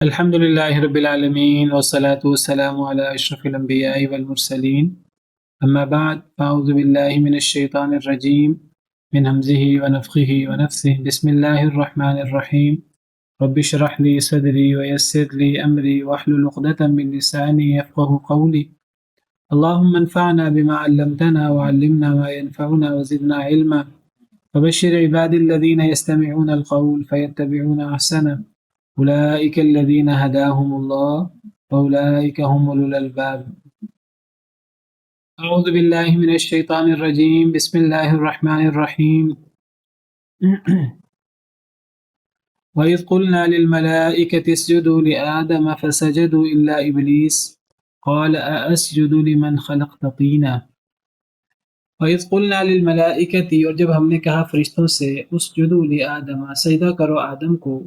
الحمد لله رب العالمين والصلاة والسلام على أشرف الأنبياء والمرسلين أما بعد فأعوذ بالله من الشيطان الرجيم من همزه ونفخه ونفثه بسم الله الرحمن الرحيم رب اشرح لي صدري ويسر لي أمري واحلل عقدة من لساني يفقه قولي اللهم انفعنا بما علمتنا وعلمنا ما ينفعنا وزدنا علما وبشر عبادي الذين يستمعون القول فيتبعون أحسنه أولئك الذين هداهم الله وأولئك هم أولو الألباب أعوذ بالله من الشيطان الرجيم بسم الله الرحمن الرحيم وإذ قلنا للملائكة اسجدوا لآدم فسجدوا إلا إبليس قال أأسجد لمن خلقت طينا وإذ قلنا للملائكة اور جب ہم نے کہا فرشتوں سے اسجدوا لآدم سجدہ کرو آدم کو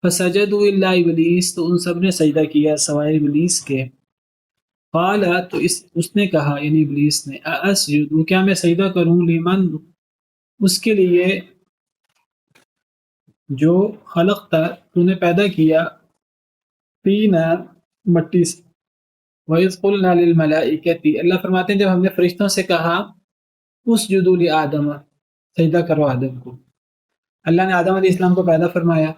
فسجدوا الا ابلیس تو ان سب نے سجدہ کیا سوائے ابلیس کے قال تو اس نے کہا یعنی ابلیس نے اسجد کیا میں سجدہ کروں لمن اس کے لیے جو خلق تھا تو نے پیدا کیا طینا مٹی سے وَإِذْ قُلْنَا لِلْمَلَائِكَةِ اللہ فرماتے ہیں جب ہم نے فرشتوں سے کہا اسجدوا لآدم سجدہ کرو آدم کو اللہ نے آدم علیہ السلام کو پیدا فرمایا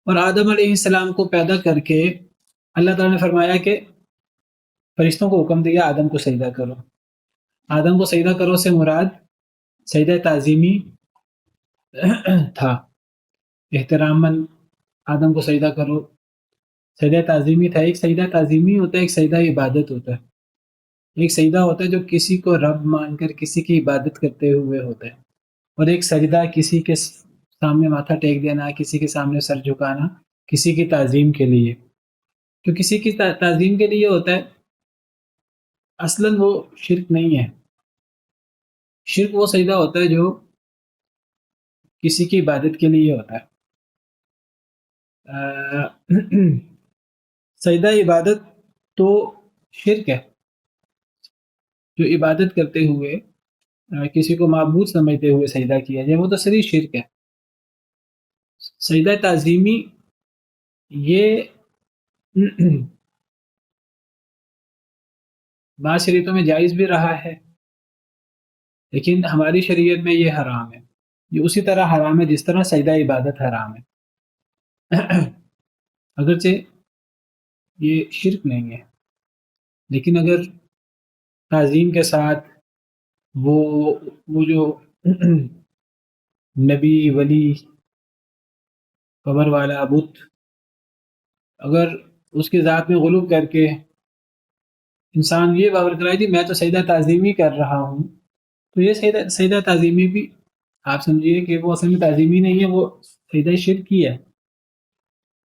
اور آدم علیہ السلام کو پیدا کر کے اللہ تعالیٰ نے فرمایا کہ فرشتوں کو حکم دیا آدم کو سجدہ کرو آدم کو سجدہ کرو سے مراد سجدہ تعظیمی تھا احتراماً آدم کو سجدہ کرو سجدہ تعظیمی تھا ایک سجدہ تعظیمی ہوتا ہے ایک سجدہ عبادت ہوتا ہے ایک سجدہ ہوتا ہے جو کسی کو رب مان کر کسی کی عبادت کرتے ہوئے ہوتا ہے اور ایک سجدہ کسی کے سامنے ماتھا ٹیک دینا کسی کے سامنے سر جھکانا کسی کی تعظیم کے لیے تو کسی کی تعظیم کے لیے ہوتا ہے اصلاً وہ شرک نہیں ہے شرک وہ سجدہ ہوتا ہے جو کسی کی عبادت کے لیے ہوتا ہے سجدہ عبادت تو شرک ہے جو عبادت کرتے ہوئے کسی کو معبود سمجھتے ہوئے سجدہ کیا جائے وہ تو صریح شرک ہے سجدہ تعظیمی یہ بعض شریعتوں میں جائز بھی رہا ہے لیکن ہماری شریعت میں یہ حرام ہے یہ اسی طرح حرام ہے جس طرح سجدہ عبادت حرام ہے اگرچہ یہ شرک نہیں ہے لیکن اگر تعظیم کے ساتھ وہ جو نبی ولی قبر والا بت اگر اس کی ذات میں غلو کر کے انسان یہ باور کرائے کہ میں تو سجدہ تعظیمی کر رہا ہوں تو یہ سجدہ تعظیمی بھی آپ سمجھیے کہ وہ اصل میں تعظیمی نہیں ہے وہ سجدہ شرک ہی ہے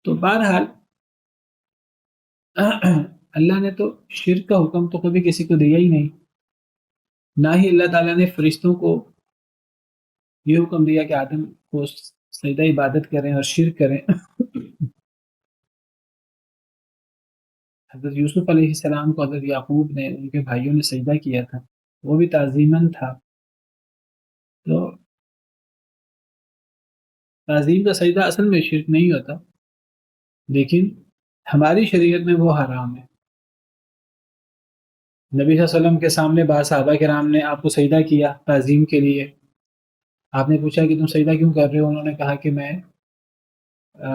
تو بہرحال اللہ نے تو شرک کا حکم تو کبھی کسی کو دیا ہی نہیں نہ ہی اللہ تعالیٰ نے فرشتوں کو یہ حکم دیا کہ آدم کو سجدہ عبادت کریں اور شرک کریں حضرت یوسف علیہ السلام کو حضرت یعقوب نے ان کے بھائیوں نے سجدہ کیا تھا وہ بھی تعظیماً تھا تو تعظیم کا سجدہ اصل میں شرک نہیں ہوتا لیکن ہماری شریعت میں وہ حرام ہے نبی صلی اللہ علیہ وسلم کے سامنے بعض صحابہ کرام نے آپ کو سجدہ کیا تعظیم کے لیے آپ نے پوچھا کہ تم سجدہ کیوں کر رہے ہو انہوں نے کہا کہ میں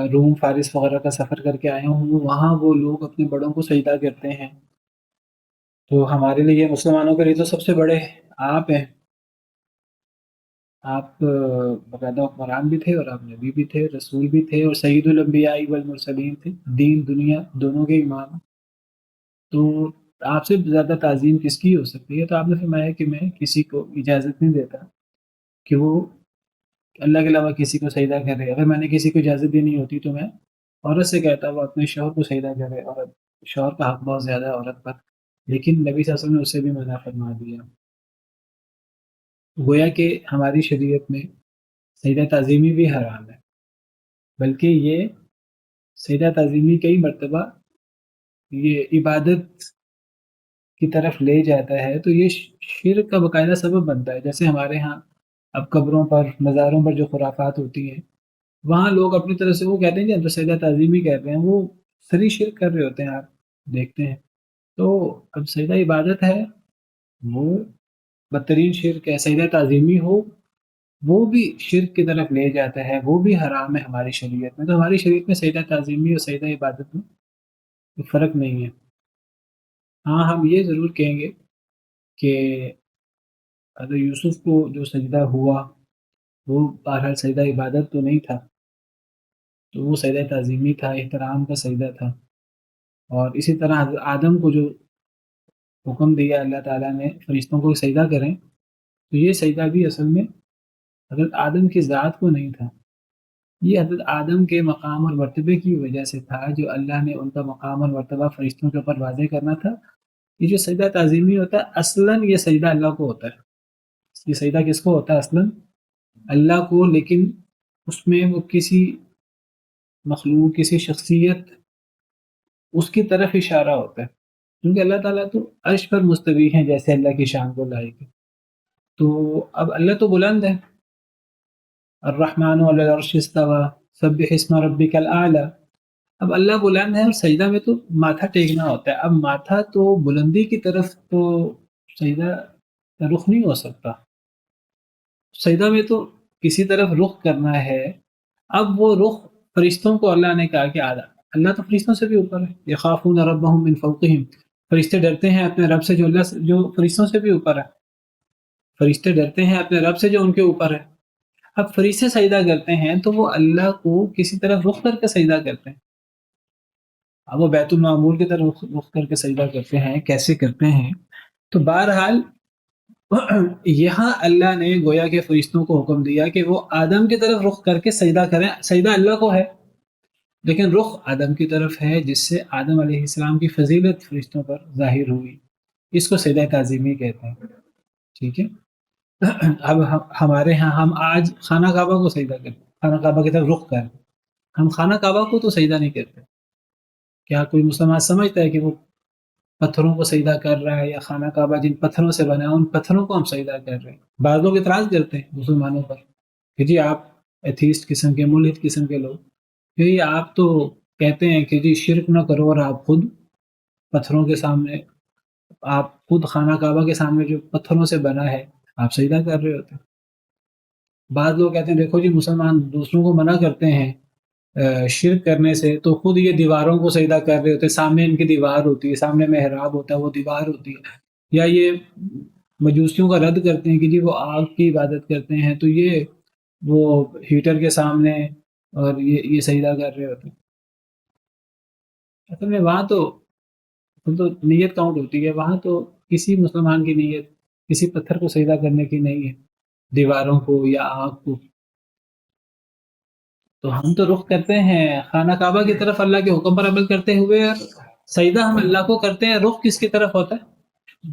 روم فارس وغیرہ کا سفر کر کے آیا ہوں وہاں وہ لوگ اپنے بڑوں کو سجدہ کرتے ہیں تو ہمارے لیے مسلمانوں کے لیے تو سب سے بڑے آپ ہیں آپ باقاعدہ حکمران بھی تھے اور آپ نبی بھی تھے رسول بھی تھے اور سید الانبیاء والمرسلین تھے دین دنیا دونوں کے امام تو آپ سے زیادہ تعظیم کس کی ہو سکتی ہے تو آپ نے فرمایا کہ میں کسی کو اجازت نہیں دیتا کہ وہ اللہ کے علاوہ کسی کو سجدہ کرے اگر میں نے کسی کو اجازت دینی ہوتی تو میں عورت سے کہتا وہ اپنے شوہر کو سجدہ کرے اور شوہر کا حق بہت زیادہ ہے عورت پر لیکن نبی صلی اللہ علیہ وسلم نے اسے بھی منع فرما دیا گویا کہ ہماری شریعت میں سجدہ تعظیمی بھی حرام ہے بلکہ یہ سجدہ تعظیمی کئی مرتبہ یہ عبادت کی طرف لے جاتا ہے تو یہ شرک کا باقاعدہ سبب بنتا ہے جیسے ہمارے ہاں اب قبروں پر مزاروں پر جو خرافات ہوتی ہیں وہاں لوگ اپنی طرف سے وہ کہتے ہیں کہ ہم تو سجدہ تعظیمی کہتے ہیں، وہ سری شرک کر رہے ہوتے ہیں، آپ دیکھتے ہیں۔ تو اب سجدہ عبادت ہے، وہ بدترین شرک ہے، سجدہ تعظیمی ہو وہ بھی شرک کی طرف لے جاتا ہے، وہ بھی حرام ہے ہماری شریعت میں۔ تو ہماری شریعت میں سجدہ تعظیمی اور سجدہ عبادت میں کوئی فرق نہیں ہے۔ ہاں ہم یہ ضرور کہیں گے کہ حضرت یوسف کو جو سجدہ ہوا وہ بہرحال سجدہ عبادت تو نہیں تھا، تو وہ سجدہ تعظیمی تھا، احترام کا سجدہ تھا۔ اور اسی طرح حضرت آدم کو جو حکم دیا اللہ تعالیٰ نے فرشتوں کو سجدہ کریں، تو یہ سجدہ بھی اصل میں حضرت آدم کی ذات کو نہیں تھا، یہ حضرت آدم کے مقام اور مرتبے کی وجہ سے تھا، جو اللہ نے ان کا مقام اور مرتبہ فرشتوں کے اوپر واضح کرنا تھا۔ یہ جو سجدہ تعظیمی ہوتا ہے اصلاً یہ سجدہ اللہ کو ہوتا ہے، یہ سجدہ کس کو ہوتا ہے اصلاً؟ اللہ کو، لیکن اس میں وہ کسی مخلوق، کسی شخصیت، اس کی طرف اشارہ ہوتا ہے، کیونکہ اللہ تعالیٰ تو عرش پر مستوی ہیں جیسے اللہ کی شان کو لائق ہے۔ تو اب اللہ تو بلند ہے، الرحمن علی العرش استوى سبح اسم ربک الاعلی۔ اب اللہ بلند ہے اور سجدہ میں تو ماتھا ٹیکنا ہوتا ہے، اب ماتھا تو بلندی کی طرف تو سجدہ کا رخ نہیں ہو سکتا، سجدہ میں تو کسی طرف رخ کرنا ہے۔ اب وہ رخ فرشتوں کو اللہ نے کہا کہ اللہ تو فرشتوں سے بھی اوپر ہے، یخافون ربهم من فوقهم، فرشتے ڈرتے ہیں اپنے رب سے جو اللہ جو فرشتوں سے بھی اوپر ہے، فرشتے ڈرتے ہیں اپنے رب سے جو ان کے اوپر ہے۔ اب فرشتے سجدہ کرتے ہیں تو وہ اللہ کو کسی طرف رخ کر کے سجدہ کرتے ہیں، اب وہ بیت المعمور کی طرف رخ کر کے سجدہ کرتے ہیں، کیسے کرتے ہیں؟ تو بہرحال یہاں اللہ نے گویا کے فرشتوں کو حکم دیا کہ وہ آدم کی طرف رخ کر کے سجدہ کریں، سجدہ اللہ کو ہے لیکن رخ آدم کی طرف ہے، جس سے آدم علیہ السلام کی فضیلت فرشتوں پر ظاہر ہوئی، اس کو سجدہ تعظیمی کہتے ہیں، ٹھیک ہے۔ اب ہمارے ہاں ہم آج خانہ کعبہ کو سجدہ کرتے ہیں، خانہ کعبہ کی طرف رخ کریں، ہم خانہ کعبہ کو تو سجدہ نہیں کرتے۔ کیا کوئی مسلمان سمجھتا ہے کہ وہ پتھروں کو سجدہ کر رہا ہے، یا خانہ کعبہ جن پتھروں سے بنا ہے ان پتھروں کو ہم سجدہ کر رہے ہیں؟ بعض لوگ اعتراض کرتے ہیں مسلمانوں پر کہ جی آپ ایتھیسٹ قسم کے، ملحد قسم کے لوگ، کہ آپ تو کہتے ہیں کہ جی شرک نہ کرو، اور آپ خود پتھروں کے سامنے، آپ خود خانہ کعبہ کے سامنے جو پتھروں سے بنا ہے آپ سجدہ کر رہے ہوتے ہیں۔ بعض لوگ کہتے ہیں دیکھو جی مسلمان دوسروں کو منع کرتے ہیں شرک کرنے سے، تو خود یہ دیواروں کو سجدہ کر رہے ہوتے ہیں، سامنے ان کی دیوار ہوتی ہے، سامنے محراب ہوتا ہے وہ دیوار ہوتی ہے، یا یہ مجوسیوں کا رد کرتے ہیں کہ جی وہ آگ کی عبادت کرتے ہیں، تو یہ وہ ہیٹر کے سامنے اور یہ سجدہ کر رہے ہوتے ہیں۔ اصل میں وہاں تو نیت کاؤنٹ ہوتی ہے، وہاں تو کسی مسلمان کی نیت کسی پتھر کو سجدہ کرنے کی نہیں ہے، دیواروں کو یا آگ کو۔ تو ہم تو رخ کرتے ہیں خانہ کعبہ کی طرف اللہ کے حکم پر عمل کرتے ہوئے، اور سجدہ ہم اللہ کو کرتے ہیں، رخ کس کی طرف ہوتا ہے؟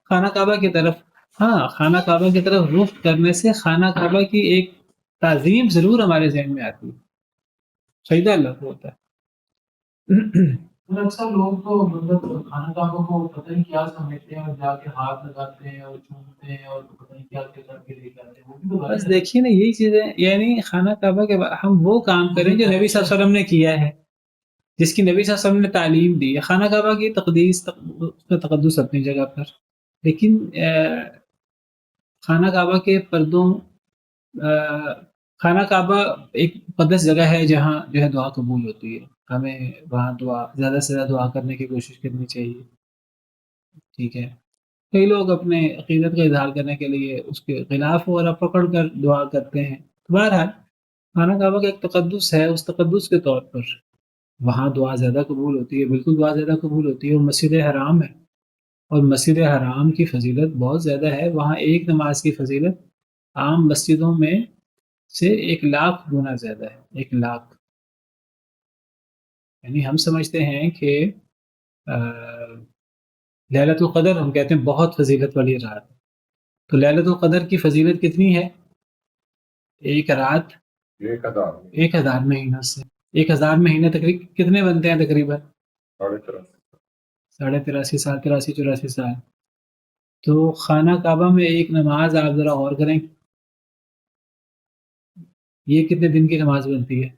خانہ کعبہ کی طرف۔ ہاں خانہ کعبہ کی طرف رخ کرنے سے خانہ کعبہ کی ایک تعظیم ضرور ہمارے ذہن میں آتی ہے، سجدہ اللہ کو ہوتا ہے۔ اکثر لوگ تو مطلب خانہ کعبہ کو پتہ نہیں کیا سمجھتے ہیں، اور جا کے ہاتھ لگاتے ہیں اور چومتے ہیں اور پتہ نہیں کیا کر کے لے جاتے ہیں، وہ بھی تو بس دیکھیے نا یہی چیزیں، یعنی خانہ کعبہ کے ہم وہ کام کریں جو نبی صلی اللہ علیہ وسلم نے کیا ہے، جس کی نبی صلی اللہ علیہ وسلم نے تعلیم دی ہے۔ خانہ کعبہ کی تقدیس، اس کا تقدس اپنی جگہ پر، لیکن خانہ کعبہ کے پردوں، خانہ کعبہ ایک مقدس جگہ ہے جہاں جو ہے دعا قبول ہوتی ہے، ہمیں وہاں دعا زیادہ سے زیادہ دعا کرنے کی کوشش کرنی چاہیے، ٹھیک ہے۔ کئی لوگ اپنے عقیدت کا اظہار کرنے کے لیے اس کے خلاف وغیرہ پکڑ کر دعا کرتے ہیں۔ بہرحال خانہ کعبہ کا ایک تقدس ہے، اس تقدس کے طور پر وہاں دعا زیادہ قبول ہوتی ہے، بالکل دعا زیادہ قبول ہوتی ہے۔ وہ مسجد حرام ہے، اور مسجد حرام کی فضیلت بہت زیادہ ہے، وہاں ایک نماز کی فضیلت عام مسجدوں میں سے 1,00,000 گنا زیادہ ہے، 1,00,000۔ یعنی ہم سمجھتے ہیں کہ ليلۃ القدر ہم کہتے ہیں بہت فضیلت والی رات، تو ليلۃ القدر کی فضیلت کتنی ہے؟ ایک رات 1,000 مہینہ سے، 1,000 مہینے تقریباً کتنے بنتے ہیں؟ تقریباً 83.5 سال، 83-84 سال۔ تو خانہ کعبہ میں ایک نماز آپ ذرا غور کریں، یہ کتنے دن کی نماز بنتی ہے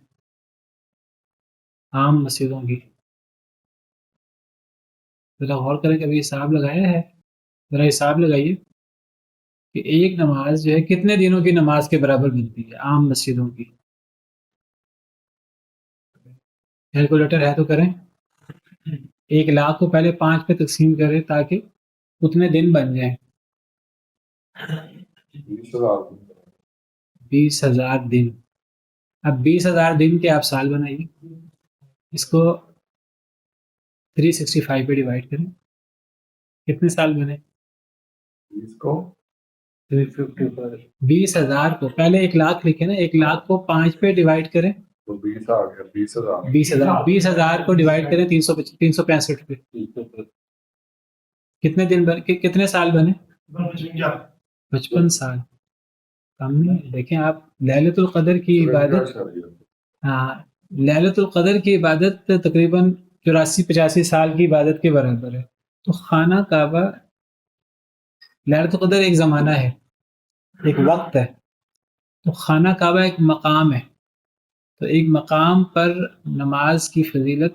عام مسجدوں کی؟ ذرا غور کریں، کبھی حساب لگایا ہے؟ ذرا حساب لگائیے کہ ایک نماز جو ہے کتنے دنوں کی نماز کے برابر بنتی ہے عام مسجدوں کی؟ کیلکولیٹر ہے تو کریں. 1,00,000 کو پہلے 5 پہ تقسیم کریں تاکہ اتنے دن بن جائیں. 20,000 دن. اب 20,000 دن کے آپ سال بنائیے، اس کو 365 پہ ڈیوائڈ کریں، کتنے سال بنے؟ 20,000 کو پہلے 1,00,000 لکھے نا، 1,00,000 کو 5 پہ ڈیوائڈ کریں تو 20,000 کو ڈیوائڈ کریں 365 پہ، کتنے دن کتنے سال بنے؟ 55 سال. کم نہیں. دیکھیں آپ لیلۃ القدر کی عبادت، ہاں لیلۃ القدر کی عبادت تقریباً 84-85 سال کی عبادت کے برابر ہے. تو خانہ کعبہ، لیلۃ القدر ایک زمانہ ہے، ایک وقت ہے، تو خانہ کعبہ ایک مقام ہے. تو ایک مقام پر نماز کی فضیلت،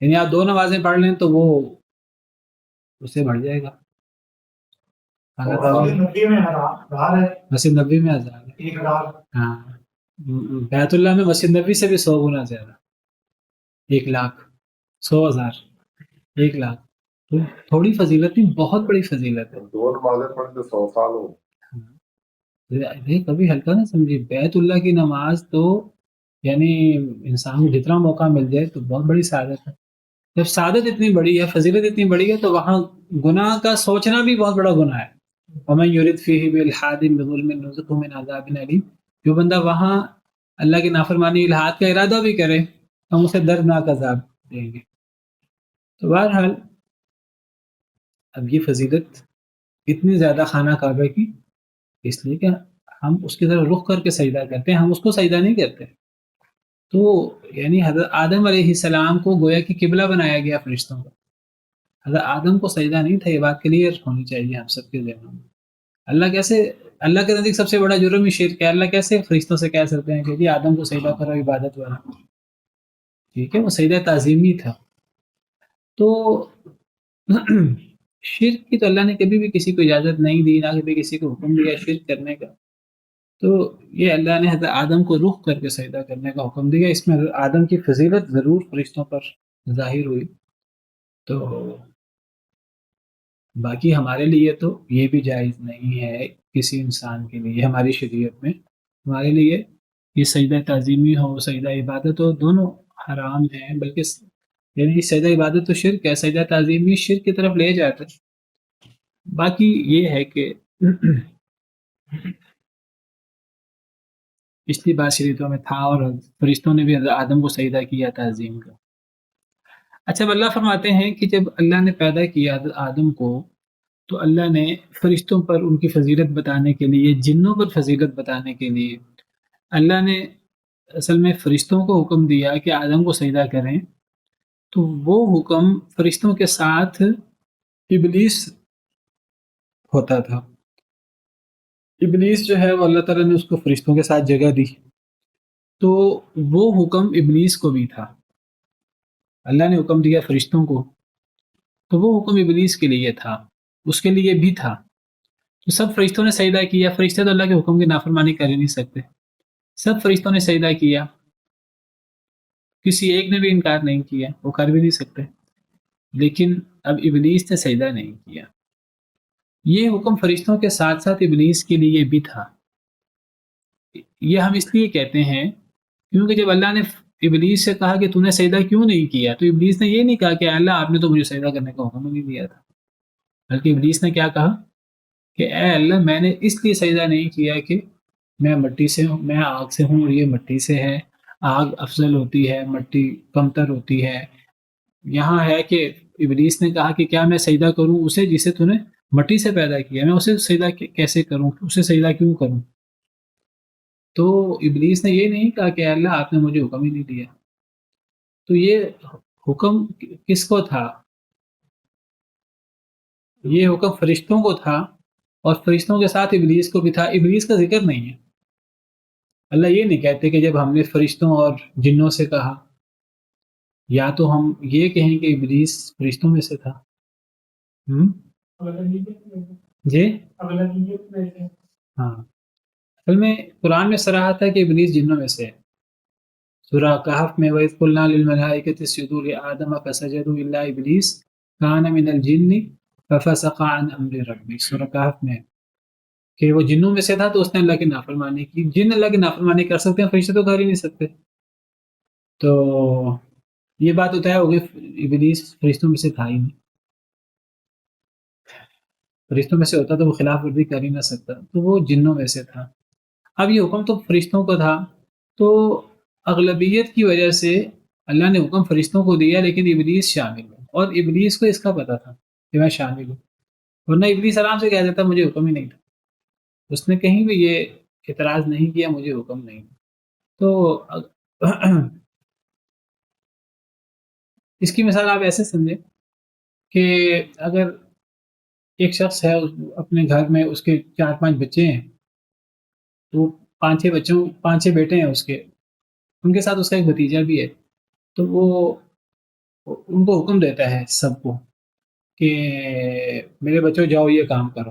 یعنی آپ 2 نمازیں پڑھ لیں تو وہ اسے بڑھ جائے گا. مسجد نبی میں 1,000، ہاں بیت اللہ میں مسجد نبی سے بھی 100 گنا زیادہ. 1,00,000، 100,000، 1,00,000. تو تھوڑی فضیلت نہیں، بہت بڑی فضیلت ہے. 2 نمازیں پڑھ کے 100 سال ہو. کبھی ہلکا نہ سمجھیے. بیت اللہ کی نماز تو یعنی انسان کو جتنا موقع مل جائے تو بہت بڑی سعادت ہے. جب سعادت اتنی بڑی ہے، فضیلت اتنی بڑی ہے، تو وہاں گناہ کا سوچنا بھی بہت بڑا گناہ ہے. وَمَن يُرِدْ فِيهِ بِإِلْحَادٍ بِظُلْمٍ نُذِقْهُ مِنْ عَذَابٍ أَلِيمٍ. جو بندہ وہاں اللہ کی نافرمانی الحاد کا ارادہ بھی کرے ہم اسے دردناک عذاب دیں گے. تو بہرحال اب یہ فضیلت اتنی زیادہ خانہ کعبہ کی اس لیے کہ ہم اس کی طرف رخ کر کے سجدہ کرتے ہیں، ہم اس کو سجدہ نہیں کرتے. تو یعنی حضرت آدم علیہ السلام کو گویا کہ قبلہ بنایا گیا فرشتوں کا. حضرت آدم کو سجدہ نہیں تھا. یہ بات کلیئر ہونی چاہیے ہم سب کے ذہنوں میں. اللہ کے نزدیک سب سے بڑا جرم ہی شرک ہے. اللہ کیسے فرشتوں سے کہہ سکتے ہیں کہ جی آدم کو سجدہ کرو، عبادت والا؟ ٹھیک ہے، وہ سجدہ تعظیمی تھا. تو شرک کی تو اللہ نے کبھی بھی کسی کو اجازت نہیں دی، نہ کبھی کسی کو حکم دیا شرک کرنے کا. تو یہ اللہ نے حضرت آدم کو رخ کر کے سجدہ کرنے کا حکم دیا. اس میں حضرت آدم کی فضیلت ضرور فرشتوں پر ظاہر ہوئی. تو باقی ہمارے لیے تو یہ بھی جائز نہیں ہے کسی انسان کے لیے. ہماری شریعت میں ہمارے لیے یہ سجدہ تعظیمی ہو، سجدہ عبادت ہو، دونوں حرام ہیں. بلکہ یعنی سجدہ عبادت تو شرک ہے، سجدہ تعظیمی شرک کی طرف لے جاتا ہے. باقی یہ ہے کہ پچھلی بات شریعتوں میں تھا اور فرشتوں نے بھی حضرت آدم کو سجدہ کیا تعظیم کا. اچھا، اب اللہ فرماتے ہیں کہ جب اللہ نے پیدا کیا حضرت آدم کو تو اللہ نے فرشتوں پر ان کی فضیلت بتانے کے لیے، جنوں پر فضیلت بتانے کے لیے اللہ نے اصل میں فرشتوں کو حکم دیا کہ آدم کو سجدہ کریں. تو وہ حکم فرشتوں کے ساتھ ابلیس ہوتا تھا. ابلیس جو ہے وہ اللہ تعالیٰ نے اس کو فرشتوں کے ساتھ جگہ دی، تو وہ حکم ابلیس کو بھی تھا. اللہ نے حکم دیا فرشتوں کو تو وہ حکم ابلیس کے لیے تھا، اس کے لیے بھی تھا. تو سب فرشتوں نے سجدہ کیا. فرشتے تو اللہ کے حکم کی نافرمانی کر ہی نہیں سکتے. سب فرشتوں نے سجدہ کیا، کسی ایک نے بھی انکار نہیں کیا، وہ کر بھی نہیں سکتے. لیکن اب ابلیس نے سجدہ نہیں کیا. یہ حکم فرشتوں کے ساتھ ساتھ ابلیس کے لیے بھی تھا. یہ ہم اس لیے کہتے ہیں کیونکہ جب اللہ نے ابلیس سے کہا کہ تو نے سجدہ کیوں نہیں کیا، تو ابلیس نے یہ نہیں کہا کہ اللہ آپ نے تو مجھے سجدہ کرنے کا حکم نہیں دیا تھا، بلکہ ابلیس نے کیا کہا کہ اے اللہ میں نے اس لیے سجدہ نہیں کیا کہ میں مٹی سے ہوں، میں آگ سے ہوں اور یہ مٹی سے ہے. آگ افضل ہوتی ہے، مٹی کمتر ہوتی ہے. یہاں ہے کہ ابلیس نے کہا کہ کیا میں سجدہ کروں اسے جسے تو نے مٹی سے پیدا کیا، میں اسے سجدہ کیسے کروں، اسے سجدہ کیوں کروں؟ تو ابلیس نے یہ نہیں کہا کہ اللہ آپ نے مجھے حکم ہی نہیں دیا. تو یہ حکم کس کو تھا؟ یہ حکم فرشتوں کو تھا، اور فرشتوں کے ساتھ ابلیس کو بھی تھا. ابلیس کا ذکر نہیں ہے. اللہ یہ نہیں کہتے کہ جب ہم نے فرشتوں اور جنوں سے کہا، یا تو ہم یہ کہیں کہ ابلیس فرشتوں میں سے تھا۔ جی ہاں، اصل میں قرآن میں صراحت ہے کہ ابلیس جنوں میں سے ہے۔ سورہ کہف میں وَإِذْ قُلْنَا لِلْمَلَائِكَةِ اسْجُدُوا لِآدَمَ فَسَجَدُوا إِلَّا إِبْلِيسَ كَانَ مِنَ الْجِنِّ فَفَسَقَ عَنْ أَمْرِ رَبِّهِ، سورہ کہف میں کہ وہ جنوں میں سے تھا تو اس نے اللہ کی نافرمانی کی۔ جن اللہ کی نافرمانی کر سکتے ہیں، فرشتے تو کر ہی نہیں سکتے۔ تو یہ بات طے ہو گئی، ابلیس فرشتوں میں سے تھا ہی نہیں۔ فرشتوں میں سے ہوتا تو وہ خلاف ورزی کر ہی نہ سکتا، تو وہ جنوں میں سے تھا۔ اب یہ حکم تو فرشتوں کا تھا، تو اغلبیت کی وجہ سے اللہ نے حکم فرشتوں کو دیا، لیکن ابلیس شامل ہے، اور ابلیس کو اس کا پتہ تھا کہ میں شامل ہوں، ورنہ ابلیس آرام سے کہہ دیتا مجھے حکم ہی نہیں تھا۔ اس نے کہیں بھی یہ اعتراض نہیں کیا مجھے حکم نہیں تھا۔ تو اس کی مثال آپ ایسے سمجھیں کہ اگر ایک شخص ہے، اپنے گھر میں اس کے 4-5 بچے ہیں، تو 5-6 بیٹے ہیں اس کے، ان کے ساتھ اس کا ایک بھتیجا بھی ہے، تو وہ ان کو حکم دیتا ہے سب کو کہ میرے بچوں جاؤ یہ کام کرو۔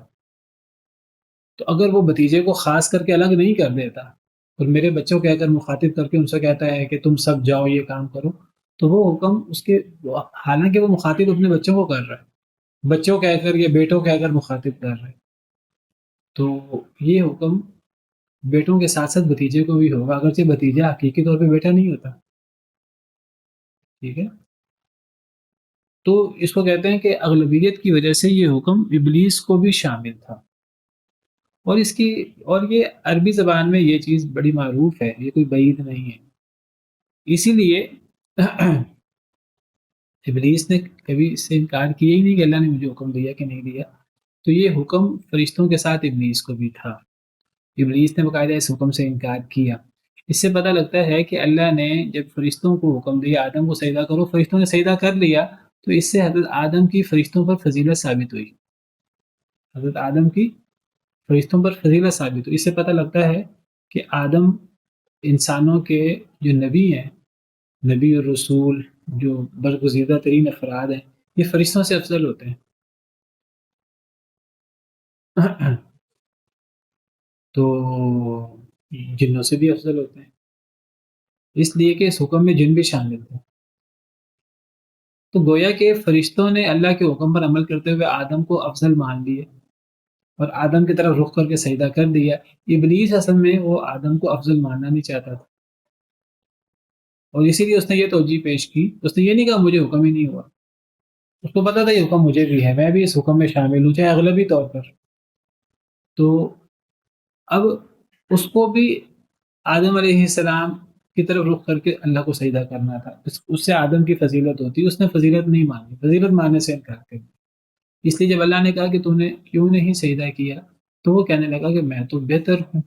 تو اگر وہ بھتیجے کو خاص کر کے الگ نہیں کر دیتا اور میرے بچوں کہہ کر مخاطب کر کے ان سے کہتا ہے کہ تم سب جاؤ یہ کام کرو، تو وہ حکم اس کے، حالانکہ وہ مخاطب اپنے بچوں کو کر رہا ہے، بچوں کہہ کر یا بیٹوں کہہ کر مخاطب کر رہے، تو یہ حکم بیٹوں کے ساتھ ساتھ بھتیجے کو بھی ہوگا، اگرچہ بھتیجا حقیقی طور پہ بیٹا نہیں ہوتا۔ ٹھیک ہے، تو اس کو کہتے ہیں کہ اغلبیت کی وجہ سے یہ حکم ابلیس کو بھی شامل تھا، اور یہ عربی زبان میں یہ چیز بڑی معروف ہے، یہ کوئی بعید نہیں ہے۔ اسی لیے ابلیس نے کبھی اس سے انکار کیا ہی نہیں کہ اللہ نے مجھے حکم دیا کہ نہیں دیا، تو یہ حکم فرشتوں کے ساتھ ابلیس کو بھی تھا۔ ابلیس نے باقاعدہ اس حکم سے انکار کیا۔ اس سے پتہ لگتا ہے کہ اللہ نے جب فرشتوں کو حکم دیا آدم کو سجدہ کرو، فرشتوں نے سجدہ کر لیا، تو اس سے حضرت آدم کی فرشتوں پر فضیلت ثابت ہوئی۔ حضرت آدم کی فرشتوں پر فضیلت ثابت ہوئی۔ اس سے پتہ لگتا ہے کہ آدم انسانوں کے جو نبی ہیں، نبی اور رسول جو برگزیدہ ترین افراد ہیں، یہ فرشتوں سے افضل ہوتے ہیں۔ تو جنوں سے بھی افضل ہوتے ہیں، اس لیے کہ اس حکم میں جن بھی شامل تھے۔ تو گویا کہ فرشتوں نے اللہ کے حکم پر عمل کرتے ہوئے آدم کو افضل مان لیے اور آدم کی طرف رخ کر کے سجدہ کر دیا۔ ابلیس اصل میں وہ آدم کو افضل ماننا نہیں چاہتا تھا، اور اسی لیے اس نے یہ توجیہ پیش کی، اس نے یہ نہیں کہا مجھے حکم ہی نہیں ہوا، اس کو پتا تھا یہ حکم مجھے بھی ہے، میں بھی اس حکم میں شامل ہوں چاہے اغلبی طور پر۔ تو اب اس کو بھی آدم علیہ السلام کی طرف رخ کر کے اللہ کو سجدہ کرنا تھا، اس سے آدم کی فضیلت ہوتی، اس نے فضیلت نہیں مانی، فضیلت ماننے سے انکار کر دیا۔ اس لیے جب اللہ نے کہا کہ تو نے کیوں نہیں سجدہ کیا، تو وہ کہنے لگا کہ میں تو بہتر ہوں،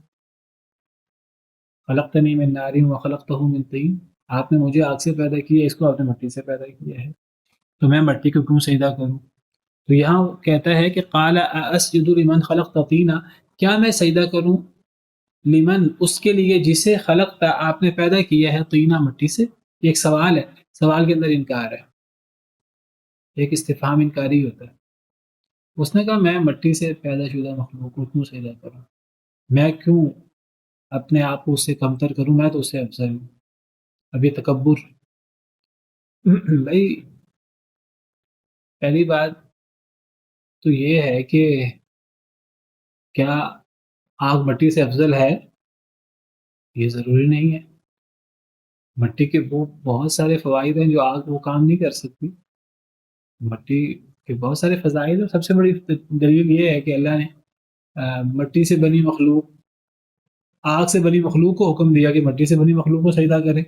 خلقتنی من نار وخلقتہ من طین، آپ نے مجھے آگ سے پیدا کیا، اس کو آپ نے مٹی سے پیدا کیا ہے، تو میں مٹی کو کیوں سجدہ کروں؟ تو یہاں کہتا ہے کہ قال اسجد لمن خلقت طینا، کیا میں سجدہ کروں لمن، اس کے لیے جسے خلقتا آپ نے پیدا کیا ہے، طینا مٹی سے۔ یہ ایک سوال ہے، سوال کے اندر انکار ہے، ایک استفہام انکاری ہوتا ہے۔ اس نے کہا میں مٹی سے پیدا شدہ مخلوق کو کیوں سجدہ کروں، میں کیوں اپنے آپ کو اس سے کمتر کروں، میں تو اس سے افضل ہوں۔ اب یہ تکبر بھائی، پہلی بات تو یہ ہے کہ کیا آگ مٹی سے افضل ہے؟ یہ ضروری نہیں ہے۔ مٹی کے وہ بہت سارے فوائد ہیں جو آگ وہ کام نہیں کر سکتی۔ مٹی کے بہت سارے فضائل ہیں، سب سے بڑی دلیل یہ ہے کہ اللہ نے مٹی سے بنی مخلوق، آگ سے بنی مخلوق کو حکم دیا کہ مٹی سے بنی مخلوق کو سجدہ کرے۔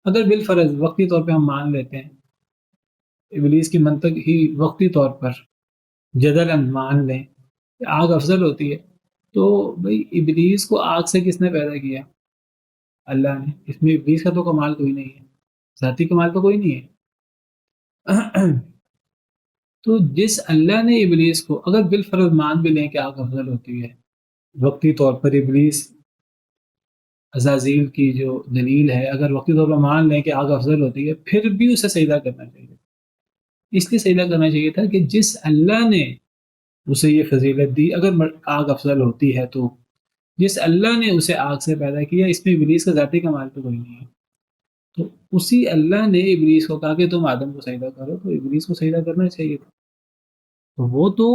اگر بالفرض وقتی طور پہ ہم مان لیتے ہیں، ابلیس کی منطق ہی وقتی طور پر جدلاً مان لیں کہ آگ افضل ہوتی ہے، تو بھئی ابلیس کو آگ سے کس نے پیدا کیا؟ اللہ نے۔ اس میں ابلیس کا تو کمال کوئی نہیں ہے، ذاتی کمال تو کوئی نہیں ہے۔ تو جس اللہ نے ابلیس کو، اگر بالفرض مان بھی لیں کہ آگ افضل ہوتی ہے، وقتی طور پر ابلیس عزازیل کی جو دلیل ہے، اگر وقتی طور پر مان لیں کہ آگ افضل ہوتی ہے، پھر بھی اسے سجدہ کرنا چاہیے. اس لیے سجدہ کرنا چاہیے تھا کہ جس اللہ نے اسے یہ فضیلت دی، اگر آگ افضل ہوتی ہے تو جس اللہ نے اسے آگ سے پیدا کیا، اس میں ابلیس کا ذاتی کمال تو کوئی نہیں ہے. تو اسی اللہ نے ابلیس کو کہا کہ تم آدم کو سجدہ کرو، تو ابلیس کو سجدہ کرنا چاہیے تھا. تو وہ تو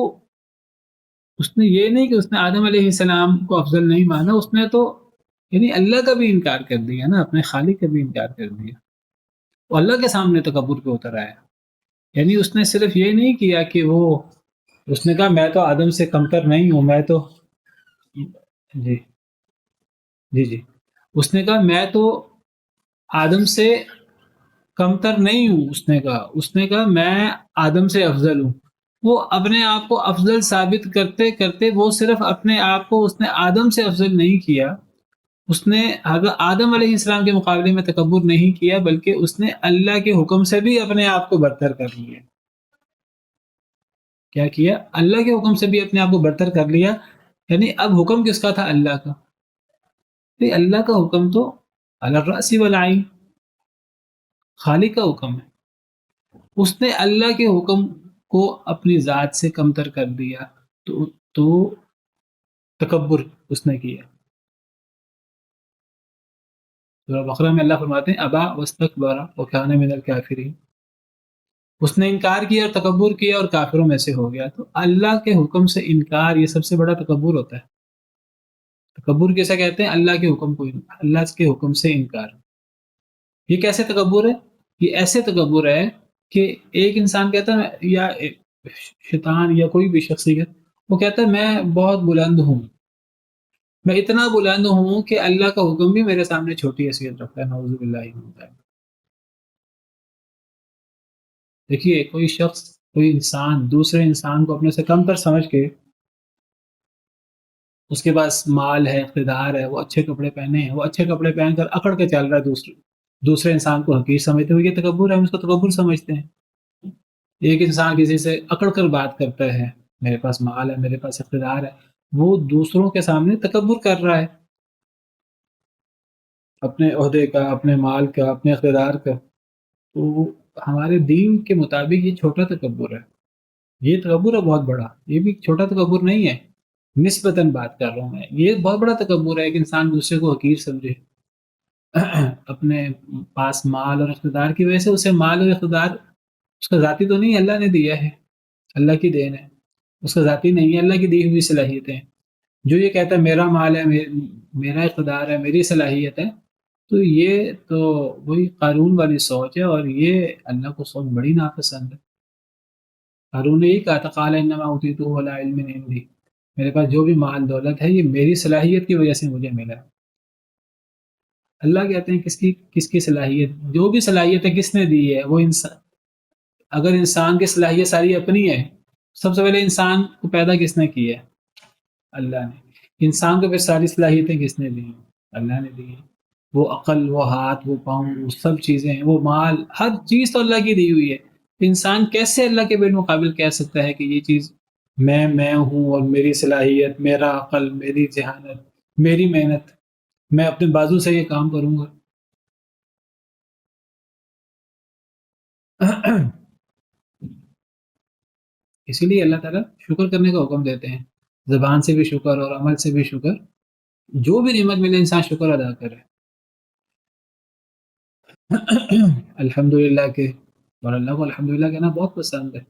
اس نے یہ نہیں کہ اس نے آدم علیہ السلام کو افضل نہیں مانا، اس نے تو یعنی اللہ کا بھی انکار کر دیا نا، اپنے خالق کا بھی انکار کر دیا. وہ اللہ کے سامنے تکبر پہ اتر آیا. یعنی اس نے صرف یہ نہیں کیا کہ وہ اس نے کہا میں تو آدم سے کمتر نہیں ہوں، میں تو جی جی جی اس نے کہا میں تو آدم سے کمتر نہیں ہوں. اس نے کہا میں آدم سے افضل ہوں. وہ اپنے آپ کو افضل ثابت کرتے کرتے وہ صرف اپنے آپ کو اس نے آدم سے افضل نہیں کیا، اس نے حضرت آدم علیہ السلام کے مقابلے میں تکبر نہیں کیا، بلکہ اس نے اللہ کے حکم سے بھی اپنے آپ کو برتر کر لیا. کیا کیا؟ اللہ کے حکم سے بھی اپنے آپ کو برتر کر لیا. یعنی اب حکم کس کا تھا؟ اللہ کا. تو اللہ کا حکم تو علی الرأس والعین، خالق کا حکم ہے. اس نے اللہ کے حکم کو اپنی ذات سے کمتر کر دیا، تو تکبر اس نے کیا. سورہ بقرہ میں اللہ فرماتے ہیں ابا واستکبر وکان من الکافرین. اس نے انکار کیا اور تکبر کیا اور کافروں میں سے ہو گیا. تو اللہ کے حکم سے انکار یہ سب سے بڑا تکبر ہوتا ہے. تکبر کیسا کہتے ہیں؟ اللہ کے حکم کو، اللہ کے حکم سے انکار. یہ کیسے تکبر ہے؟ یہ ایسے تکبر ہے کہ ایک انسان کہتا ہے یا شیطان یا کوئی بھی شخصیت، وہ کہتا ہے میں بہت بلند ہوں، میں اتنا بلند ہوں کہ اللہ کا حکم بھی میرے سامنے چھوٹی حیثیت رکھتا ہے. نعوذ باللہ من ذلک. دیکھیے کوئی شخص، کوئی انسان دوسرے انسان کو اپنے سے کم تر سمجھ کے اس کے پاس مال ہے، اقتدار ہے، وہ اچھے کپڑے پہنے ہیں، وہ اچھے کپڑے پہن کر اکڑ کے چل رہا ہے، دوسرے انسان کو حقیر سمجھتے ہوئے، یہ تکبر ہے، ہم اس کو تکبر سمجھتے ہیں. ایک انسان کسی سے اکڑ کر بات کرتا ہے، میرے پاس مال ہے، میرے پاس اقتدار ہے، وہ دوسروں کے سامنے تکبر کر رہا ہے اپنے عہدے کا، اپنے مال کا، اپنے اقتدار کا. تو ہمارے دین کے مطابق یہ چھوٹا تکبر ہے. یہ تکبر ہے بہت بڑا، یہ بھی چھوٹا تکبر نہیں ہے. نسبتاً بات کر رہا ہوں میں، یہ بہت بڑا تکبر ہے کہ انسان دوسرے کو حقیر سمجھے. اپنے پاس مال اور اقتدار کی وجہ سے اسے مال اور اقتدار اس کا ذاتی تو نہیں، اللہ نے دیا ہے، اللہ کی دین ہے، اس کا ذاتی نہیں ہے، اللہ کی دی ہوئی صلاحیتیں. جو یہ کہتا ہے میرا مال ہے، میرا اقتدار ہے، میری صلاحیت ہے، تو یہ تو وہی قارون والی سوچ ہے، اور یہ اللہ کو سوچ بڑی ناپسند ہے. قارون نے یہی کہا تھا قال انما اوتیتہ علی علم عندی، میرے پاس جو بھی مال دولت ہے یہ میری صلاحیت کی وجہ سے مجھے ملا. اللہ کہتے ہیں کس کی صلاحیت، جو بھی صلاحیت ہے کس نے دی ہے؟ وہ انسان. اگر انسان کی صلاحیت ساری اپنی ہے، سب سے پہلے انسان کو پیدا کس نے کیا ہے؟ اللہ نے. انسان کو پھر ساری صلاحیتیں کس نے دی ہیں؟ اللہ نے دی ہیں. وہ عقل، وہ ہاتھ، وہ پاؤں، وہ سب چیزیں ہیں، وہ مال، ہر چیز تو اللہ کی دی ہوئی ہے. انسان کیسے اللہ کے بالمقابل کہہ سکتا ہے کہ یہ چیز میں ہوں اور میری صلاحیت، میرا عقل، میری ذہانت، میری محنت، میں اپنے بازو سے یہ کام کروں گا. اسی لیے اللہ تعالیٰ شکر کرنے کا حکم دیتے ہیں، زبان سے بھی شکر اور عمل سے بھی شکر. جو بھی نعمت ملے انسان شکر ادا کرے. الحمدللہ کے، اور اللہ کو الحمدللہ کہنا بہت پسند ہے.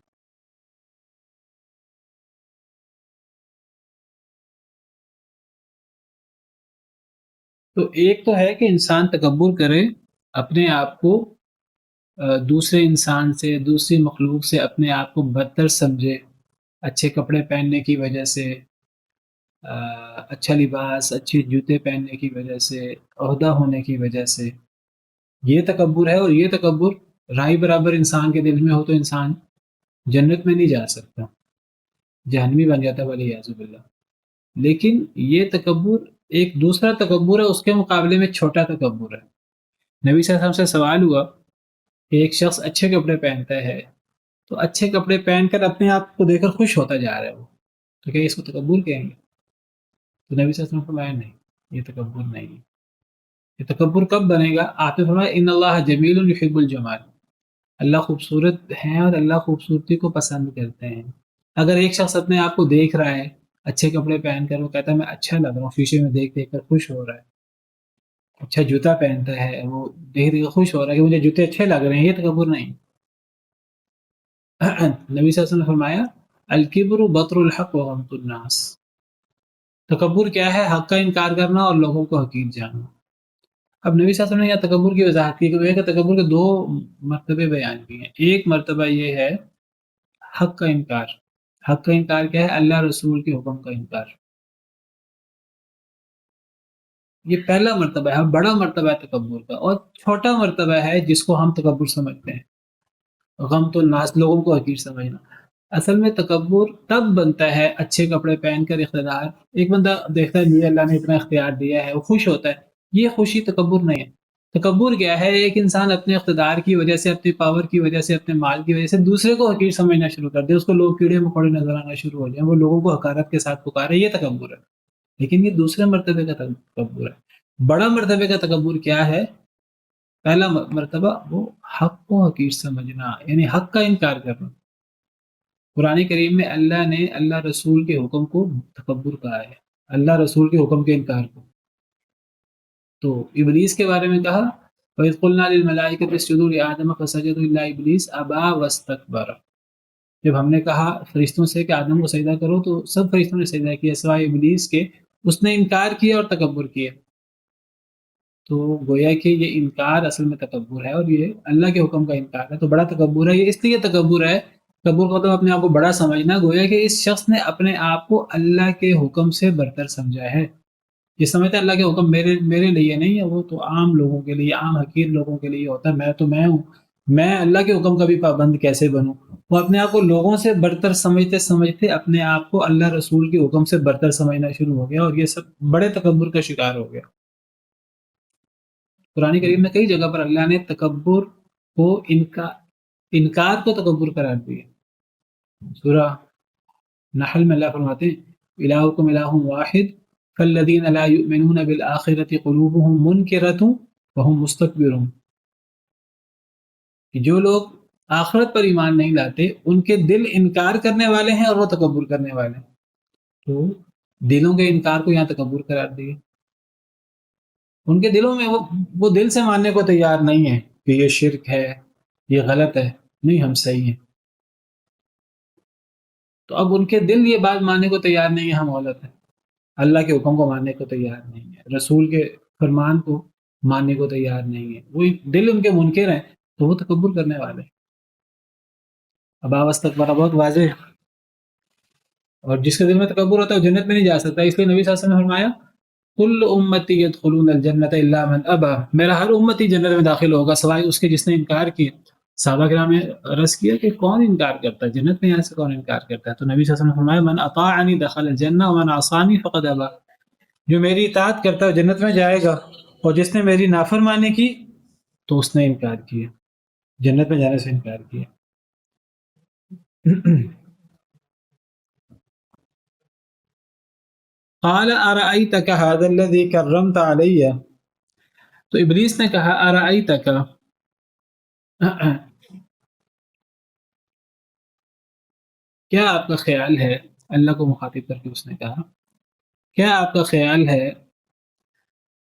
تو ایک تو ہے کہ انسان تکبر کرے، اپنے آپ کو دوسرے انسان سے، دوسری مخلوق سے اپنے آپ کو بدتر سمجھے، اچھے کپڑے پہننے کی وجہ سے، اچھا لباس، اچھے جوتے پہننے کی وجہ سے، عہدہ ہونے کی وجہ سے. یہ تکبر ہے، اور یہ تکبر رائی برابر انسان کے دل میں ہو تو انسان جنت میں نہیں جا سکتا، جہنمی بن جاتا ہے والعیاذ باللہ. لیکن یہ تکبر ایک دوسرا تکبر ہے، اس کے مقابلے میں چھوٹا تکبر ہے. نبی صلی اللہ علیہ وسلم سے سوال ہوا کہ ایک شخص اچھے کپڑے پہنتا ہے، تو اچھے کپڑے پہن کر اپنے آپ کو دیکھ کر خوش ہوتا جا رہا ہے وہ، تو کیا اس کو تکبر کہیں گے؟ تو نبی صلی اللہ علیہ وسلم نے فرمایا نہیں، یہ تکبر نہیں ہے. یہ تکبر کب بنے گا؟ آپ نے فرمایا ان اللہ جمیل یحب الجمال، اللہ خوبصورت ہے اور اللہ خوبصورتی کو پسند کرتے ہیں۔ اگر ایک شخص اپنے آپ کو دیکھ رہا ہے اچھے کپڑے پہن کر، وہ کہتا ہے میں اچھا لگ رہا ہوں، شیشے میں دیکھ دیکھ کر خوش ہو رہا ہے، اچھا جوتا پہنتا ہے، وہ دیکھ دیکھ کر خوش ہو رہا ہے کہ مجھے جوتے اچھے لگ رہے ہیں، یہ تکبر نہیں۔ نبی صلی اللہ علیہ وسلم نے فرمایا الکبر بطر الحق وغمط الناس، تکبر کیا ہے؟ حق کا انکار کرنا اور لوگوں کو حقیر جاننا۔ اب نبی صلی اللہ علیہ وسلم نے یہاں تکبر کی وضاحت کی کہ تکبر کے دو مرتبے بیان کیے ہیں۔ ایک مرتبہ یہ ہے حق کا انکار۔ حق کا انکار کیا ہے؟ اللہ رسول کے حکم کا انکار، یہ پہلا مرتبہ ہے، بڑا مرتبہ ہے تکبر کا۔ اور چھوٹا مرتبہ ہے جس کو ہم تکبر سمجھتے ہیں، غمط الناس، لوگوں کو حقیر سمجھنا۔ اصل میں تکبر تب بنتا ہے اچھے کپڑے پہن کر اقتدار، ایک بندہ دیکھتا ہے مجھے اللہ نے اتنا اختیار دیا ہے، وہ خوش ہوتا ہے، یہ خوشی تکبر نہیں ہے۔ تکبر کیا ہے؟ ایک انسان اپنے اقتدار کی وجہ سے، اپنی پاور کی وجہ سے، اپنے مال کی وجہ سے دوسرے کو حقیر سمجھنا شروع کر دے، اس کو لوگ کیڑے مکوڑے نظر آنا شروع ہو جائیں، وہ لوگوں کو حقارت کے ساتھ پکارے، یہ تکبر ہے۔ لیکن یہ دوسرے مرتبے کا تکبر ہے۔ بڑا مرتبے کا تکبر کیا ہے؟ پہلا مرتبہ وہ حق کو حقیر سمجھنا، یعنی حق کا انکار کرنا۔ قرآن کریم میں اللہ نے اللہ رسول کے حکم کو تکبر کہا ہے، اللہ رسول کے حکم کے انکار کو۔ تو ابلیس کے بارے میں کہا وَإِذْ قُلْنَا لِلْمَلَائِكَةِ اسْجُدُوا لِآدَمَ فَسَجَدُوا إِلَّا إِبْلِيسَ أَبَىٰ وَاسْتَكْبَرَ، جب ہم نے کہا فرشتوں سے کہ آدم کو سجدہ کرو تو سب فرشتوں نے سجدہ کیا سوائے ابلیس کے، اس نے انکار کیا اور تکبر کیا۔ تو گویا کہ یہ انکار اصل میں تکبر ہے، اور یہ اللہ کے حکم کا انکار ہے، تو بڑا تکبر ہے۔ یہ اس لیے تکبر ہے، تکبر کا مطلب اپنے آپ کو بڑا سمجھنا، گویا کہ اس شخص نے اپنے آپ کو اللہ کے حکم سے برتر سمجھا ہے۔ یہ سمجھتا ہے اللہ کے حکم میرے لیے نہیں ہے، وہ تو عام لوگوں کے لیے، عام حقیر لوگوں کے لیے ہوتا ہے، میں تو میں ہوں، میں اللہ کے حکم کا بھی پابند کیسے بنوں؟ وہ اپنے آپ کو لوگوں سے برتر سمجھتے سمجھتے اپنے آپ کو اللہ رسول کے حکم سے برتر سمجھنا شروع ہو گیا، اور یہ سب بڑے تکبر کا شکار ہو گیا۔ قرآن کریم میں کئی جگہ پر اللہ نے تکبر کو انکار کو تکبر قرار دیا۔ سورہ نحل میں اللہ فرماتے ہیں الہکم الہ واحد فالذین لا یؤمنون بالآخرۃ قلوبهم منکرۃ وهم مستکبرون، کہ جو لوگ آخرت پر ایمان نہیں لاتے ان کے دل انکار کرنے والے ہیں اور وہ تکبر کرنے والے ہیں۔ تو دلوں کے انکار کو یہاں تکبر قرار دیا۔ ان کے دلوں میں وہ دل سے ماننے کو تیار نہیں ہے کہ یہ شرک ہے، یہ غلط ہے، نہیں ہم صحیح ہیں۔ تو اب ان کے دل یہ بات ماننے کو تیار نہیں ہے ہم غلط ہیں، اللہ کے حکم کو ماننے کو تیار نہیں ہے، رسول کے فرمان کو ماننے کو تیار نہیں ہے، وہ دل ان کے منکر ہیں، تو وہ تکبر کرنے والے ہیں۔ اب واستکبر بہت واضح ہے، اور جس کے دل میں تکبر ہوتا ہے وہ جنت میں نہیں جا سکتا، اس لیے نبی صلی اللہ علیہ وسلم نے فرمایا کل امتی یدخلون الجنت الا من ابا، میرا ہر امتی جنت میں داخل ہوگا سوائے اس کے جس نے انکار کیا۔ صحابہ کرام نے عرض کیا کہ کون انکار کرتا ہے، جنت میں آنے سے کون انکار کرتا ہے؟ تو نبی صلی اللہ علیہ وسلم نے فرمایا من اطاعنی دخل الجنہ ومن عصانی فقد ابا، جو میری اطاعت کرتا ہے جنت میں جائے گا، اور جس نے میری نافرمانی کی تو اس نے انکار کیا، جنت میں جانے سے انکار کیا۔ قال ارأيتك هذا الذي كرمت علي، تو ابلیس نے کہا ارأيتك، کیا آپ کا خیال ہے، اللہ کو مخاطب کر کے اس نے کہا کیا آپ کا خیال ہے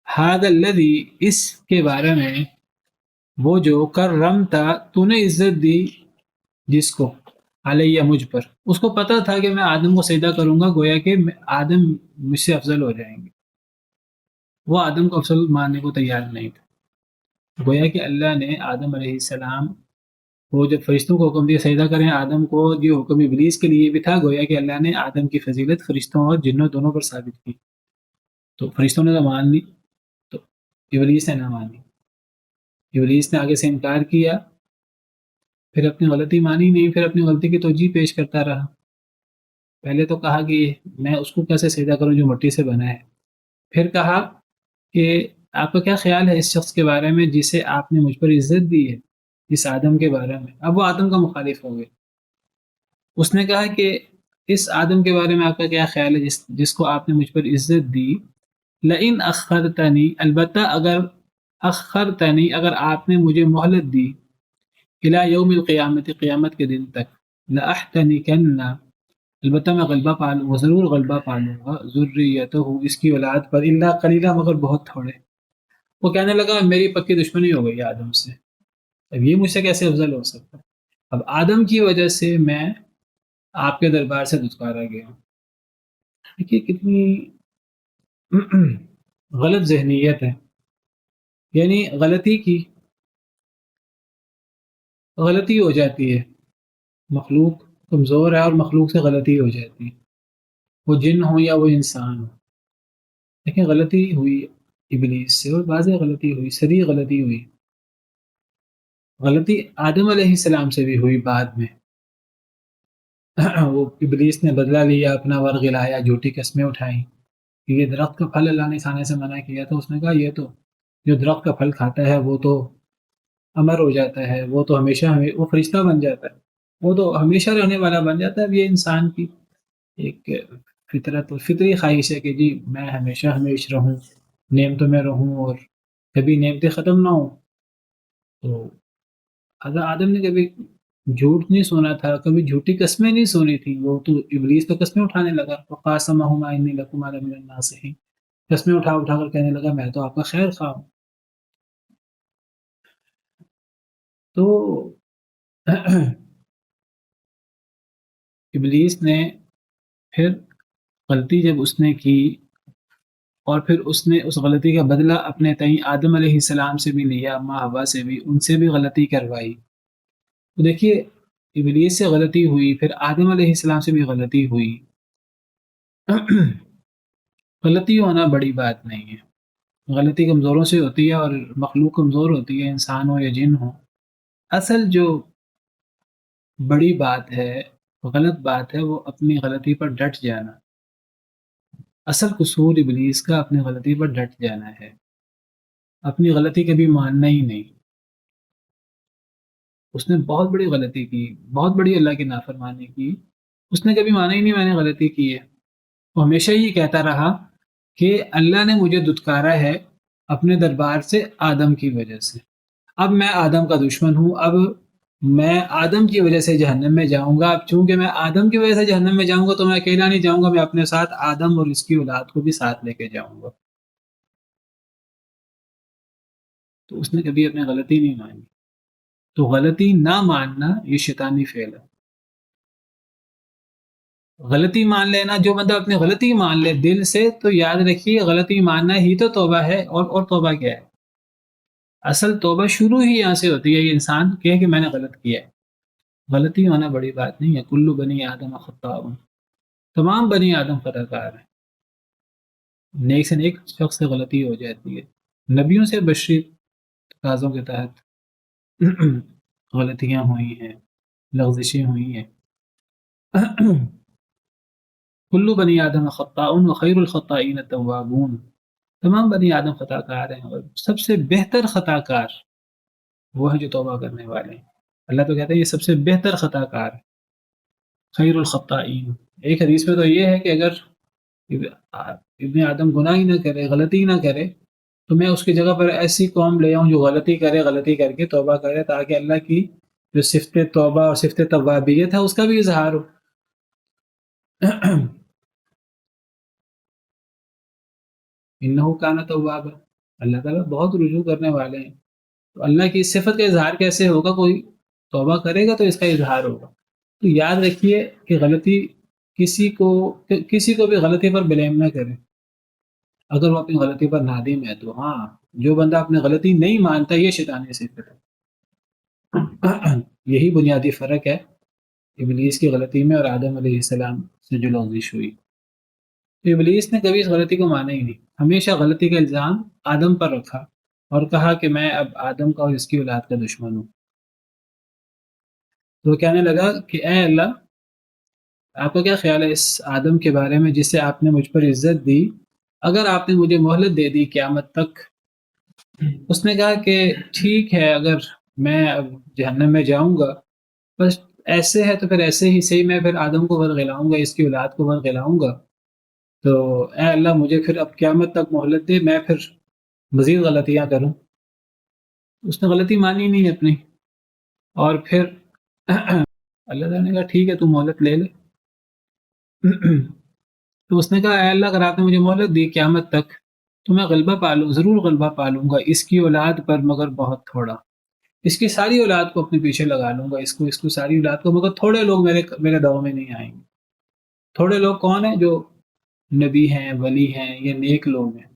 هذا الذي، اس کے بارے میں، وہ جو کرمت، تو نے عزت دی جس کو، علیہ مجھ پر، اس کو پتا تھا کہ میں آدم کو سجدہ کروں گا، گویا کہ آدم مجھ سے افضل ہو جائیں گے، وہ آدم کو افضل ماننے کو تیار نہیں تھا۔ گویا کہ اللہ نے آدم علیہ السلام کو جب فرشتوں کو حکم دیا سجدہ کریں آدم کو، جو حکم ابلیس کے لیے بھی تھا، گویا کہ اللہ نے آدم کی فضیلت فرشتوں اور جنوں دونوں پر ثابت کی۔ تو فرشتوں نے تو مان لی، تو ابلیس نے نہ مانی، ابلیس نے آگے سے انکار کیا، پھر اپنی غلطی مانی نہیں، پھر اپنی غلطی کی توجیہ پیش کرتا رہا۔ پہلے تو کہا کہ میں اس کو کیسے سجدہ کروں جو مٹی سے بنا ہے، پھر کہا کہ آپ کا کیا خیال ہے اس شخص کے بارے میں جسے آپ نے مجھ پر عزت دی ہے، اس آدم کے بارے میں۔ اب وہ آدم کا مخالف ہو گئے، اس نے کہا کہ اس آدم کے بارے میں آپ کا کیا خیال ہے جس کو آپ نے مجھ پر عزت دی، لئن اخرتنی، البتہ اگر اخرتنی اگر آپ نے مجھے مہلت دی الی یوم القیامت قیامت کے دن تک لاحتنکن البتہ میں غلبہ پالوں گا ضرور غلبہ پالوں گا ذریتہ اس کی اولاد پر الا قلیلہ مگر بہت تھوڑے. وہ کہنے لگا میری پکی دشمنی ہو گئی آدم سے. اب یہ مجھ سے کیسے افضل ہو سکتا ہے؟ اب آدم کی وجہ سے میں آپ کے دربار سے دھتکارا گیا ہوں. دیکھیے کتنی غلط ذہنیت ہے. یعنی غلطی ہو جاتی ہے. مخلوق کمزور ہے اور مخلوق سے غلطی ہو جاتی ہے. وہ جن ہو یا وہ انسان ہو. لیکن غلطی ہوئی ابلیس سے اور واضح غلطی ہوئی صریح غلطی ہوئی. غلطی آدم علیہ السلام سے بھی ہوئی بعد میں. وہ ابلیس نے بدلہ لیا اپنا ورغ لایا جھوٹی قسمیں اٹھائیں کہ یہ درخت کا پھل اللہ نے کھانے سے منع کیا تھا. اس نے کہا یہ تو جو درخت کا پھل کھاتا ہے وہ تو امر ہو جاتا ہے وہ تو ہمیشہ وہ فرشتہ بن جاتا ہے وہ تو ہمیشہ رہنے والا بن جاتا ہے. اب یہ انسان کی ایک فطرت اور فطری خواہش ہے کہ جی میں ہمیشہ ہمیش رہوں نعمتوں میں رہوں اور کبھی نعمتیں ختم نہ ہوں. تو حضرت آدم نے کبھی جھوٹ نہیں سونا تھا کبھی جھوٹی قسمیں نہیں سونی تھی. وہ تو ابلیس تو قسمیں اٹھانے لگا وقاسمہما انی لکما لمن الناصحین. قسمیں اٹھا اٹھا کر کہنے لگا میں تو آپ کا خیر خواہ ہوں. تو ابلیس نے پھر غلطی جب اس نے کی اور پھر اس نے اس غلطی کا بدلہ اپنے تئیں آدم علیہ السلام سے بھی لیا ماں حوا سے بھی ان سے بھی غلطی کروائی. تو دیکھیے ابلیس سے غلطی ہوئی پھر آدم علیہ السلام سے بھی غلطی ہوئی. غلطی ہونا بڑی بات نہیں ہے. غلطی کمزوروں سے ہوتی ہے اور مخلوق کمزور ہوتی ہے انسان ہو یا جن ہو. اصل جو بڑی بات ہے غلط بات ہے وہ اپنی غلطی پر ڈٹ جانا. اصل قصور ابلیس کا اپنی غلطی پر ڈٹ جانا ہے. اپنی غلطی کبھی ماننا ہی نہیں. اس نے بہت بڑی غلطی کی بہت بڑی اللہ کی نافرمانی کی. اس نے کبھی مانا ہی نہیں میں نے غلطی کی ہے. وہ ہمیشہ یہ کہتا رہا کہ اللہ نے مجھے دھتکارا ہے اپنے دربار سے آدم کی وجہ سے. اب میں آدم کا دشمن ہوں. اب میں آدم کی وجہ سے جہنم میں جاؤں گا. اب چونکہ میں آدم کی وجہ سے جہنم میں جاؤں گا تو میں اکیلا نہیں جاؤں گا میں اپنے ساتھ آدم اور اس کی اولاد کو بھی ساتھ لے کے جاؤں گا. تو اس نے کبھی اپنی غلطی نہیں مانی. تو غلطی نہ ماننا یہ شیطانی فعل ہے. غلطی مان لینا جو بندہ اپنی غلطی مان لے دل سے تو یاد رکھیے غلطی ماننا ہی تو توبہ ہے. اور توبہ کیا ہے؟ اصل توبہ شروع ہی یہاں سے ہوتی ہے. یہ انسان کہے کہ میں نے غلط کیا ہے. غلطی ہونا بڑی بات نہیں ہے. کلو بنی آدم خطاء. تمام بنی آدم خطا کار ہیں. نیک سے نیک شخص سے غلطی ہو جاتی ہے. نبیوں سے بشری تقاضوں کے تحت غلطیاں ہوئی ہیں لغزشیں ہوئی ہیں. کلو بنی آدم خطاء وخیر الخطائین التوابون. تمام بنی آدم خطا کار ہیں اور سب سے بہتر خطا کار وہ ہے جو توبہ کرنے والے ہیں. اللہ تو کہتے ہیں یہ سب سے بہتر خطا کار ہے. خیر الخطائین. ایک حدیث میں تو یہ ہے کہ اگر ابن آدم گناہ ہی نہ کرے غلطی نہ کرے تو میں اس کی جگہ پر ایسی قوم لے آؤں جو غلطی کرے غلطی کر کے توبہ کرے تاکہ اللہ کی جو صفت توبہ اور صفت توابیت ہے اس کا بھی اظہار ہو. انہ کان توابا. اللہ تعالیٰ بہت رجوع کرنے والے ہیں. تو اللہ کی صفت کا اظہار کیسے ہوگا؟ کوئی توبہ کرے گا تو اس کا اظہار ہوگا. تو یاد رکھیے کہ غلطی کسی کو بھی غلطی پر بلیم نہ کرے. اگر وہ اپنی غلطی پر نادم ہے تو ہاں جو بندہ اپنی غلطی نہیں مانتا یہ شیطانی صفت ہے. یہی بنیادی فرق ہے ابلیس کی غلطی میں اور آدم علیہ السلام سے جو لغزش ہوئی. تو ابلیس نے کبھی اس غلطی کو مانا ہی نہیں. ہمیشہ غلطی کا الزام آدم پر رکھا اور کہا کہ میں اب آدم کا اور اس کی اولاد کا دشمن ہوں. تو وہ کہنے لگا کہ اے اللہ آپ کا کیا خیال ہے اس آدم کے بارے میں جسے آپ نے مجھ پر عزت دی؟ اگر آپ نے مجھے مہلت دے دی قیامت تک. اس نے کہا کہ ٹھیک ہے اگر میں اب جہنم میں جاؤں گا بس ایسے ہے تو پھر ایسے ہی صحیح میں پھر آدم کو ورغلاؤں گا اس کی اولاد کو ورغلاؤں گا. تو اے اللہ مجھے پھر اب قیامت تک مہلت دے میں پھر مزید غلطیاں کروں. اس نے غلطی مانی نہیں اپنی، اور پھر اللہ تعالیٰ نے کہا ٹھیک ہے تو مہلت لے لے۔ تو اس نے کہا اے اللہ اگر آپ نے مجھے مہلت دی قیامت تک تو میں غلبہ پالوں، ضرور غلبہ پالوں گا اس کی اولاد پر، مگر بہت تھوڑا۔ اس کی ساری اولاد کو اپنے پیچھے لگا لوں گا، اس کو ساری اولاد کو، مگر تھوڑے لوگ میرے دور میں نہیں آئیں گے۔ تھوڑے لوگ کون ہیں؟ جو نبی ہیں، ولی ہیں، یا نیک لوگ ہیں۔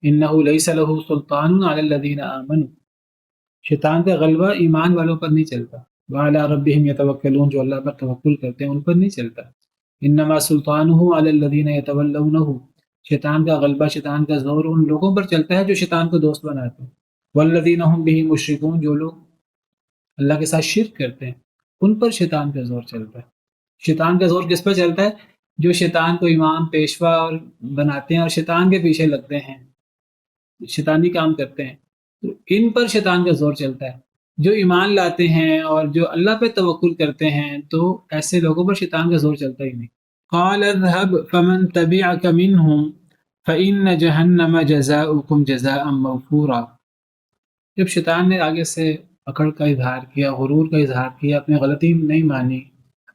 انه ليس له سلطان على الذين آمنوا، شیطان کا غلبہ ایمان والوں پر نہیں چلتا۔ وعلى ربهم يتوکلون، جو اللہ پر توکل کرتے ہیں ان پر نہیں چلتا۔ انما سلطانه على الذين يتولونه، شیطان کا غلبہ، شیطان کا زور ان لوگوں پر چلتا ہے جو شیطان کو دوست بناتے ہیں۔ والذین هم به مشرکون، جو لوگ اللہ کے ساتھ شرک کرتے ہیں ان پر شیطان کا زور چلتا ہے۔ شیطان کا زور کس پر چلتا ہے؟ جو شیطان کو امام پیشوا اور بناتے ہیں اور شیطان کے پیچھے لگتے ہیں، شیطانی کام کرتے ہیں، تو ان پر شیطان کا زور چلتا ہے۔ جو ایمان لاتے ہیں اور جو اللہ پہ توکل کرتے ہیں تو ایسے لوگوں پر شیطان کا زور چلتا ہی نہیں۔ قال اذهب فمن تبعك منهم فإن جہنم جزاؤكم جزاء موفورا، جب شیطان نے آگے سے اکڑ کا اظہار کیا، غرور کا اظہار کیا، اپنی غلطی نہیں مانی،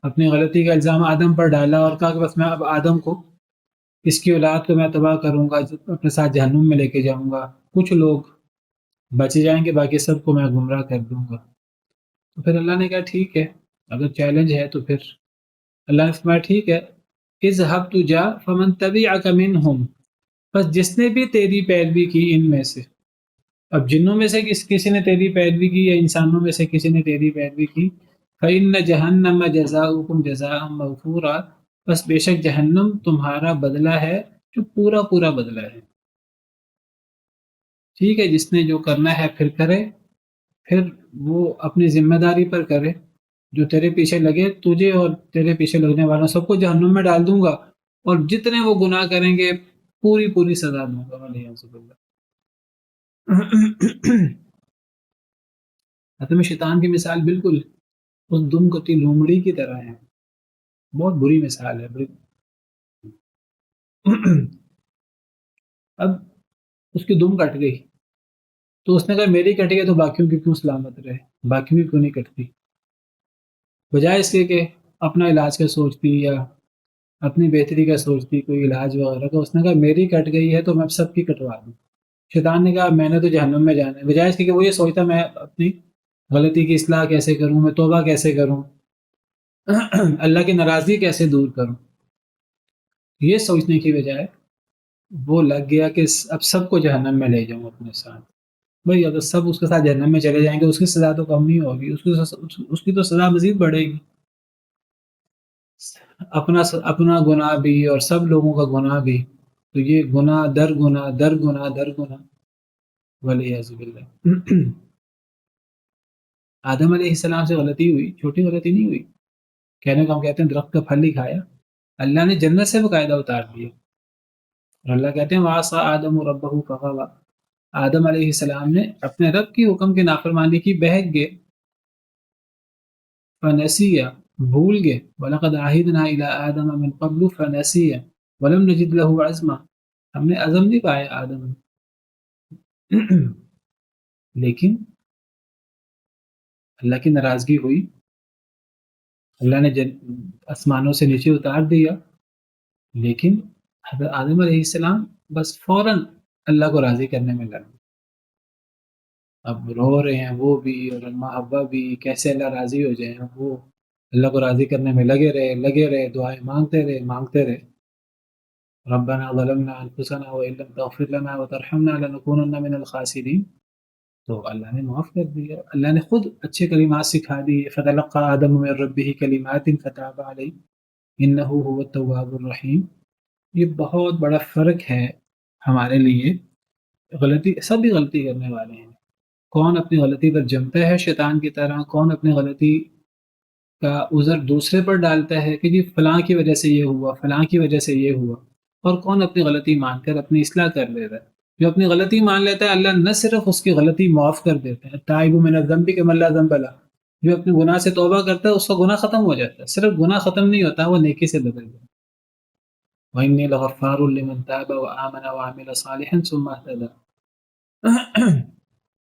اپنی غلطی کا الزام آدم پر ڈالا اور کہا کہ بس میں اب آدم کو، اس کی اولاد کو میں تباہ کروں گا، اپنے ساتھ جہنم میں لے کے جاؤں گا، کچھ لوگ بچ جائیں گے، باقی سب کو میں گمراہ کر دوں گا۔ تو پھر اللہ نے کہا ٹھیک ہے، اگر چیلنج ہے تو پھر اللہ نے فرمایا ٹھیک ہے، اذهب تو جا، فمن تبعك منهم، بس جس نے بھی تیری پیروی کی ان میں سے، اب جنوں میں سے کسی نے تیری پیروی کی یا انسانوں میں سے کسی نے تیری پیروی کی، فإن جہنم جزاؤکم جزاء موفورا، بس بے شک جہنم تمہارا بدلہ ہے جو پورا پورا بدلہ ہے۔ ٹھیک ہے، جس نے جو کرنا ہے پھر کرے، پھر وہ اپنی ذمہ داری پر کرے۔ جو تیرے پیچھے لگے، تجھے اور تیرے پیچھے لگنے والوں سب کو جہنم میں ڈال دوں گا، اور جتنے وہ گناہ کریں گے پوری پوری سزا دوں گا۔ والعیاذ باللہ۔ حتم شیطان کی مثال بالکل اس دم کتی لومڑی کی طرح ہے، بہت بری مثال ہے۔ اب اس کی دم کٹ گئی تو اس نے کہا میری کٹی ہے تو باقیوں کی کیوں سلامت رہے، باقیوں کی کیوں نہیں کٹتی؟ بجائے اس کے کہ اپنا علاج کا سوچتی یا اپنی بہتری کا سوچتی، کوئی علاج وغیرہ کا، اس نے کہا میری کٹ گئی ہے تو میں اب سب کی کٹوا دوں۔ شیطان نے کہا میں نے تو جہنم میں جانا ہے، بجائے اس کے کہ وہ یہ سوچتا میں اپنی غلطی کی اصلاح کیسے کروں، میں توبہ کیسے کروں، اللہ کی ناراضگی کیسے دور کروں، یہ سوچنے کی بجائے وہ لگ گیا کہ اب سب کو جہنم میں لے جاؤں اپنے ساتھ۔ بھائی اگر سب اس کے ساتھ جہنم میں چلے جائیں گے اس کی سزا تو کم نہیں ہوگی، اس کی تو سزا مزید بڑھے گی۔ اپنا گناہ بھی اور سب لوگوں کا گناہ بھی، تو یہ گناہ در گناہ در گناہ در گناہ، والعیاذ باللہ۔ آدم علیہ السلام سے غلطی ہوئی، چھوٹی غلطی نہیں ہوئی، کہنے کو ہم کہتے ہیں درخت کا پھل ہی کھایا، اللہ نے جنت سے باقاعدہ اتار دیا، اور اللہ کہتے ہیں وَعَصَىٰ آدَمُ رَبَّهُ فَغَوَىٰ، آدم علیہ السلام نے اپنے رب کی حکم کی نافرمانی کی، بہک گئے، فَنَسِيَ، بھول گئے، وَلَقَدْ عَهِدْنَا إِلَىٰ آدَمَ مِن قَبْلُ فَنَسِيَ وَلَمْ نَجِدْ لَهُ عَزْمًا، ہم نے عزم نہیں پایا آدم میں۔ لیکن اللہ کی ناراضگی ہوئی، اللہ نے آسمانوں سے نیچے اتار دیا، لیکن حضرت آدم علیہ السلام بس فوراً اللہ کو راضی کرنے میں لگ گئے۔ اب رو رہے ہیں وہ بھی اور اماں ابا بھی، کیسے اللہ راضی ہو جائیں، وہ اللہ کو راضی کرنے میں لگے رہے، دعائیں مانگتے رہے۔ ربنا ظلمنا انفسنا وان لم تغفر لنا وترحمنا لنكونن من الخاسرین، تو اللہ نے معاف کر دیا، اللہ نے خود اچھے کلمات سکھا دی، فتلقى آدم من ربه کلمات فتاب علیہ انہ هو التواب الرحیم۔ یہ بہت بڑا فرق ہے ہمارے لیے، غلطی سب بھی غلطی کرنے والے ہیں، کون اپنی غلطی پر جمتا ہے شیطان کی طرح، کون اپنی غلطی کا عذر دوسرے پر ڈالتا ہے کہ جی فلاں کی وجہ سے یہ ہوا، فلاں کی وجہ سے یہ ہوا، اور کون اپنی غلطی مان کر اپنی اصلاح کر لیتا ہے۔ جو اپنی غلطی مان لیتا ہے اللہ نہ صرف اس کی غلطی معاف کر دیتے ہیں، تائب من الذنب کمن لا ذنب لہ، جو اپنے گناہ سے توبہ کرتا ہے اس کا گناہ ختم ہو جاتا ہے، صرف گناہ ختم نہیں ہوتا، وہ نیکی سے بدل جاتا ہے۔ وَإِنِّي لَغَفَّارٌ لِمَن تَابَ وَآمَنَ وَعَمِلَ صَالِحًا ثُمَّ اهْتَدَىٰ.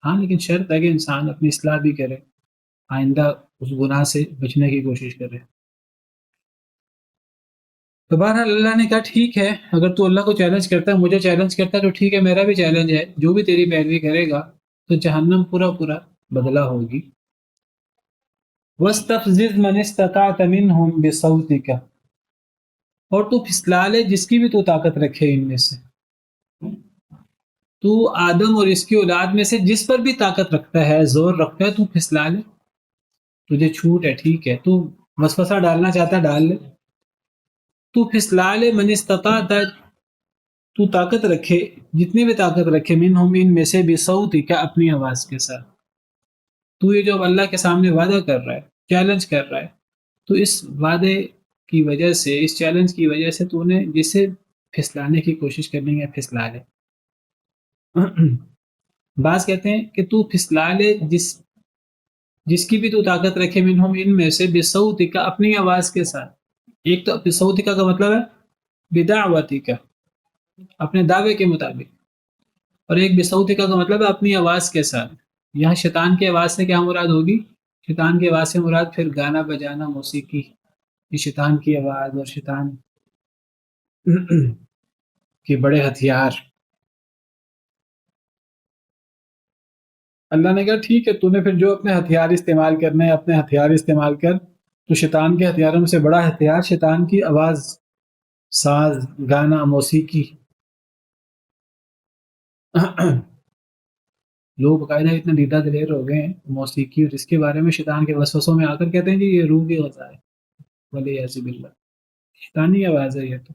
ہاں لیکن شرط ہے کہ انسان اپنی اصلاح بھی کرے، آئندہ اس گناہ سے بچنے کی کوشش کرے. تو بہرحال اللہ نے کہا ٹھیک ہے، اگر تو اللہ کو چیلنج کرتا ہے، مجھے چیلنج کرتا ہے، تو ٹھیک ہے، میرا بھی چیلنج ہے، جو بھی تیری پیروی کرے گا تو جہنم پورا پورا بدلہ ہوگی. وَاسْتَفْزِزْ مَنِ اسْتَطَعْتَ مِنْهُمْ بِصَوْتِكَ، اور تو پھسلا لے جس کی بھی تو طاقت رکھے ان میں سے. تو آدم اور اس کی اولاد میں سے جس پر بھی طاقت رکھتا ہے، زور رکھتا ہے، تو پھسلا لے. تجھے چھوٹ ہے، ٹھیک ہے، تو وسوسہ ڈالنا چاہتا ہے ڈال لے، تو پھسلا لے. من استطاعت، تو طاقت رکھے، جتنی بھی طاقت رکھے، منہم ان میں سے، بصوتک، اپنی آواز کے ساتھ. تو یہ جو اللہ کے سامنے وعدہ کر رہا ہے، چیلنج کر رہا ہے، تو اس وعدے کی وجہ سے، اس چیلنج کی وجہ سے تو نے جسے پھسلانے کی کوشش کرنی ہے پھسلا لے. بعض کہتے ہیں کہ تو پھسلا لے جس کی بھی تو طاقت رکھے، منہم ان میں سے، بصوتک، اپنی آواز کے ساتھ. ایک تو بصوتک کا مطلب ہے بدعوتک، اپنے دعوے کے مطابق، اور ایک بصوتک کا مطلب ہے اپنی آواز کے ساتھ. یہاں شیطان کی آواز سے کیا مراد ہوگی؟ شیطان کی آواز سے مراد پھر گانا بجانا، موسیقی، یہ شیطان کی آواز اور شیطان کے بڑے ہتھیار. اللہ نے کہا ٹھیک ہے، تو نے پھر جو اپنے ہتھیار استعمال کرنے ہیں، اپنے ہتھیار استعمال کر. تو شیطان کے ہتھیاروں میں سے بڑا ہتھیار شیطان کی آواز، ساز، گانا، موسیقی. لوگ باقاعدہ اتنے دیدہ دلیر ہو گئے ہیں موسیقی اور اس کے بارے میں شیطان کے وسوسوں میں آ کر کہتے ہیں کہ یہ روح کی غذا ہے. ولی عزب اللہ، شیطانی آواز ہے یہ تو.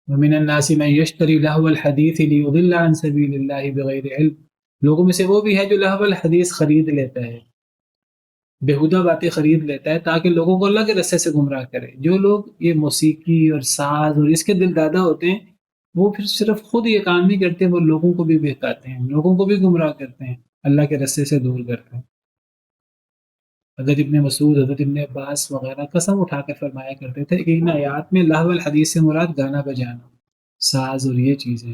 ومن الناس من يشتري لهو الحديث ليضل عن سبيل الله بغير علم، لوگوں میں سے وہ بھی ہے جو لہو الحدیث خرید لیتا ہے، بےہودہ باتیں خرید لیتا ہے تاکہ لوگوں کو اللہ کے رستے سے گمراہ کرے. جو لوگ یہ موسیقی اور ساز اور اس کے دل دادہ ہوتے ہیں، وہ پھر صرف خود یہ کام نہیں کرتے، وہ لوگوں کو بھی بہکاتے ہیں، لوگوں کو بھی گمراہ کرتے ہیں، اللہ کے رستے سے دور کرتے ہیں. حضرت ابن مسعود، حضرت ابن عباس وغیرہ قسم اٹھا کر فرمایا کرتے تھے کہ ان آیات میں لہو الحدیث سے مراد گانا بجانا، ساز اور یہ چیزیں.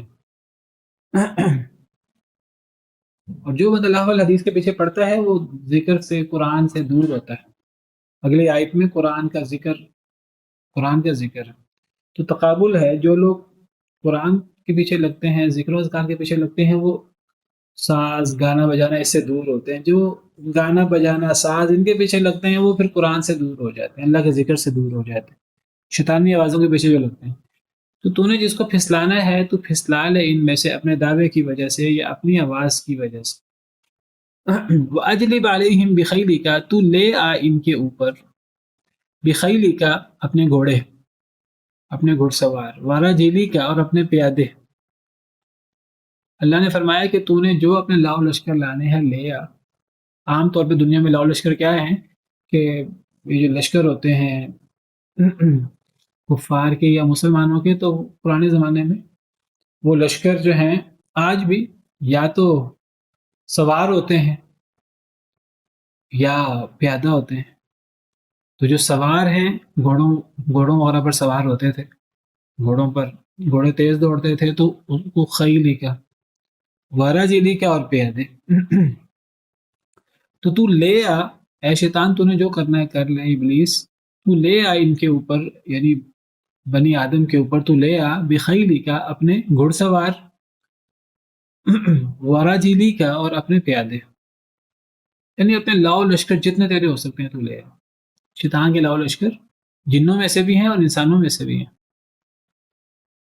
اور جو بندہ لہو الحدیث کے پیچھے پڑتا ہے وہ ذکر سے، قرآن سے دور ہوتا ہے. اگلی آیت میں قرآن کا ذکر ہے. تو تقابل ہے، جو لوگ قرآن کے پیچھے لگتے ہیں، ذکر و اذکار کے پیچھے لگتے ہیں، وہ ساز، گانا بجانا اس سے دور ہوتے ہیں. جو گانا بجانا، ساز ان کے پیچھے لگتے ہیں، وہ پھر قرآن سے دور ہو جاتے ہیں، اللہ کے ذکر سے دور ہو جاتے ہیں، شیطانی آوازوں کے پیچھے جو لگتے ہیں. تو نے جس کو پھسلانا ہے تو پھسلا لے ان میں سے، اپنے دعوے کی وجہ سے یا اپنی آواز کی وجہ سے. وَأَجْلِبْ عَلَيْهِمْ بِخَيْلِكَ، تو لے آ ان کے اوپر، بِخَيْلِكَ، اپنے گھوڑے، اپنے گھڑ سوار، وَرَجِلِكَ، اور اپنے پیادے. اللہ نے فرمایا کہ تو نے جو اپنے لاؤ لشکر لانے ہیں لے آ. عام طور پہ دنیا میں لاؤ لشکر کیا ہیں کہ یہ جو لشکر ہوتے ہیں کفار کے یا مسلمانوں کے، تو پرانے زمانے میں وہ لشکر جو ہیں آج بھی یا تو سوار ہوتے ہیں یا پیادہ ہوتے ہیں. تو جو سوار ہیں، گھوڑوں وغیرہ پر سوار ہوتے تھے، گھوڑے تیز دوڑتے تھے، تو ان کو خیلی کا، وراجلی کا، اور پیادے. تو لے آ، اے شیطان، تو نے جو کرنا ہے کر لے، ابلیس تو لے آ ان کے اوپر، یعنی بنی آدم کے اوپر، تو لے آ بخیلی کا، اپنے گھڑ سوار، وراجیلی کا، اور اپنے پیادے، یعنی اپنے لاؤ لشکر جتنے تیرے ہو سکتے ہیں تو لے آ. شیطان کے لاؤ لشکر جنوں میں سے بھی ہیں اور انسانوں میں سے بھی ہیں.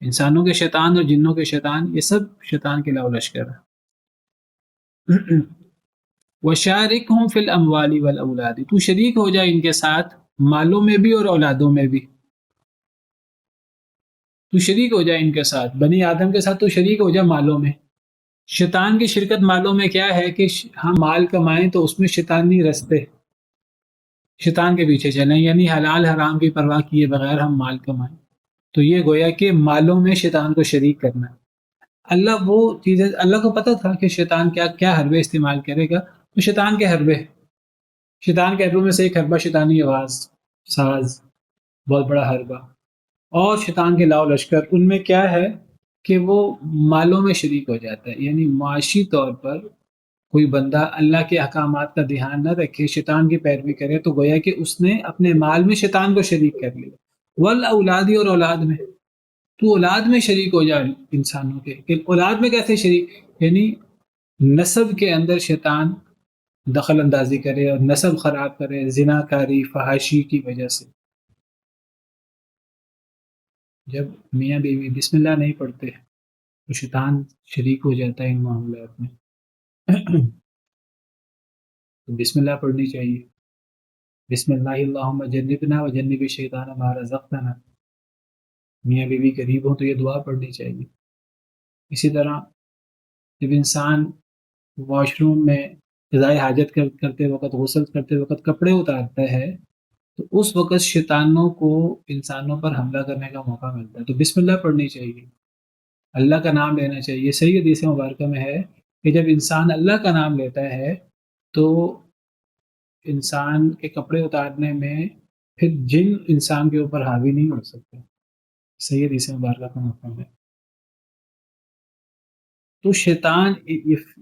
انسانوں کے شیطان اور جنوں کے شیطان، یہ سب شیطان کے لاؤ لشکر ہیں. وَشَارِكْهُمْ فِي الْأَمْوَالِ وَالْأَوْلَادِ، تو شریک ہو جائے ان کے ساتھ مالوں میں بھی اور اولادوں میں بھی. تو شریک ہو جائے ان کے ساتھ، بنی آدم کے ساتھ تو شریک ہو جائے مالوں میں. شیطان کی شرکت مالوں میں کیا ہے کہ ہم مال کمائیں تو اس میں شیطانی رستے، شیطان کے پیچھے چلیں، یعنی حلال حرام کی پرواہ کیے بغیر ہم مال کمائیں. تو یہ گویا کہ مالوں میں شیطان کو شریک کرنا ہے. اللہ وہ چیزیں، اللہ کو پتہ تھا کہ شیطان کیا حربے استعمال کرے گا. تو شیطان کے حربے میں سے ایک حربہ شیطانی آواز، ساز، بہت بڑا حربہ. اور شیطان کے لاؤ لشکر ان میں کیا ہے کہ وہ مالوں میں شریک ہو جاتا ہے. یعنی معاشی طور پر کوئی بندہ اللہ کے احکامات کا دھیان نہ رکھے، شیطان کی پیروی کرے، تو گویا کہ اس نے اپنے مال میں شیطان کو شریک کر لیا. والاولادی، اور اولاد میں تو اولاد میں شریک ہو جائے انسانوں کے. کہ اولاد میں کیسے شریک؟ یعنی نسب کے اندر شیطان دخل اندازی کرے اور نسب خراب کرے، زنا کاری، فحاشی کی وجہ سے. جب میاں بیوی بسم اللہ نہیں پڑھتے تو شیطان شریک ہو جاتا ہے ان معاملات میں. تو بسم اللہ پڑھنی چاہیے. بسم اللہ اللہم جنبنا و جنب الشیطان ما رزقتنا. میاں بیوی قریب ہوں تو یہ دعا پڑھنی چاہیے. اسی طرح جب انسان واش روم میں قضائے حاجت کرتے وقت، غسل کرتے وقت کپڑے اتارتا ہے، تو اس وقت شیطانوں کو انسانوں پر حملہ کرنے کا موقع ملتا ہے. تو بسم اللہ پڑھنی چاہیے، اللہ کا نام لینا چاہیے. صحیح حدیث مبارکہ میں ہے کہ جب انسان اللہ کا نام لیتا ہے تو انسان کے کپڑے اتارنے میں پھر جن انسان کے اوپر حاوی نہیں ہو سکتے. صحیح حدیث مبارکہ کا مفہوم ہے. تو شیطان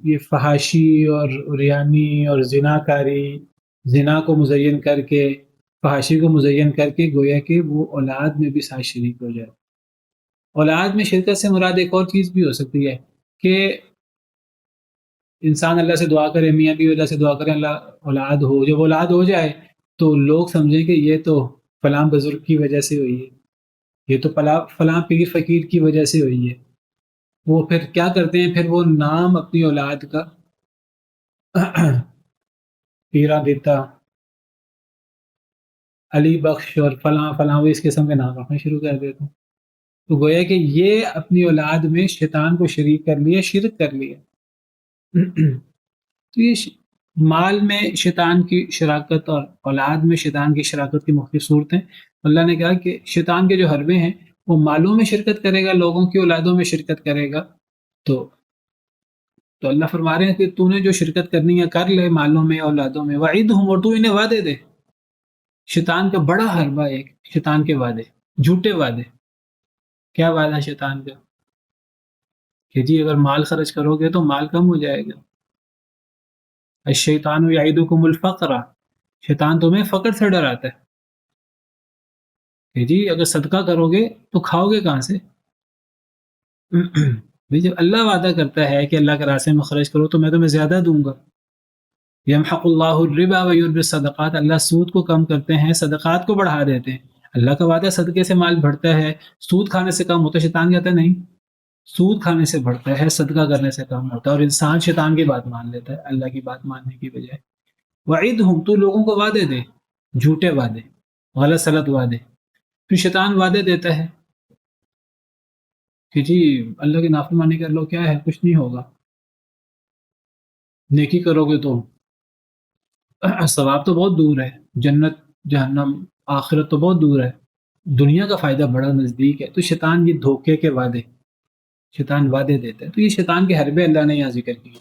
یہ فحاشی اور ریانی اور زنا کاری، زنا کو مزین کر کے، فحاشی کو مزین کر کے گویا کہ وہ اولاد میں بھی ساتھ شریک ہو جائے. اولاد میں شرکت سے مراد ایک اور چیز بھی ہو سکتی ہے کہ انسان اللہ سے دعا کرے، میاں بھی اللہ سے دعا کرے اللہ اولاد ہو. جب اولاد ہو جائے تو لوگ سمجھیں کہ یہ تو فلاں بزرگ کی وجہ سے ہوئی ہے، یہ تو فلاں پیر فقیر کی وجہ سے ہوئی ہے. وہ پھر کیا کرتے ہیں، پھر وہ نام اپنی اولاد کا پیرا دیتا، علی بخش اور فلاں فلاں، وہ اس قسم کے نام رکھنا شروع کر دیتے ہیں. تو گویا کہ یہ اپنی اولاد میں شیطان کو شریک کر لیا، شرک کر لیا. تو یہ مال میں شیطان کی شراکت اور اولاد میں شیطان کی شراکت کی مختلف صورتیں. اللہ نے کہا کہ شیطان کے جو حربے ہیں وہ مالوں میں شرکت کرے گا، لوگوں کی اولادوں میں شرکت کرے گا. تو اللہ فرما رہے ہیں کہ تو نے جو شرکت کرنی ہے کر لے، مالوں میں اولادوں میں. وعدہم، اور تو انہیں وعدے دے. شیطان کا بڑا حربہ ایک شیطان کے وعدے، جھوٹے وعدے. کیا وعدہ ہے شیطان کا؟ کہ جی اگر مال خرچ کرو گے تو مال کم ہو جائے گا. الشیطان یعدکم الفقر، شیطان تمہیں فقر سے ڈراتا ہے کہ جی اگر صدقہ کرو گے تو کھاؤ گے کہاں سے. جب اللہ وعدہ کرتا ہے کہ اللہ کے راستے میں خرچ کرو تو میں تمہیں زیادہ دوں گا. یمحق اللہ الربا ویربی الصدقات، اللہ سود کو کم کرتے ہیں، صدقات کو بڑھا دیتے ہیں. اللہ کا وعدہ صدقے سے مال بڑھتا ہے، سود کھانے سے کم ہوتا ہے. شیطان کہتا ہے نہیں، سود کھانے سے بڑھتا ہے، صدقہ کرنے سے کم ہوتا ہے. اور انسان شیطان کی بات مان لیتا ہے اللہ کی بات ماننے کی بجائے. وعدہم، تو لوگوں کو وعدے دے، جھوٹے وعدے، غلط سلط وعدے. پھر شیطان وعدے دیتا ہے کہ جی اللہ کی نافرمانی کر لو، کیا ہے، کچھ نہیں ہوگا. نیکی کرو گے تو ثواب تو بہت دور ہے، جنت جہنم آخرت تو بہت دور ہے، دنیا کا فائدہ بڑا نزدیک ہے. تو شیطان یہ دھوکے کے وعدے، شیطان وعدے دیتا ہے. تو یہ شیطان کے حربے اللہ نے یہاں ذکر کیے.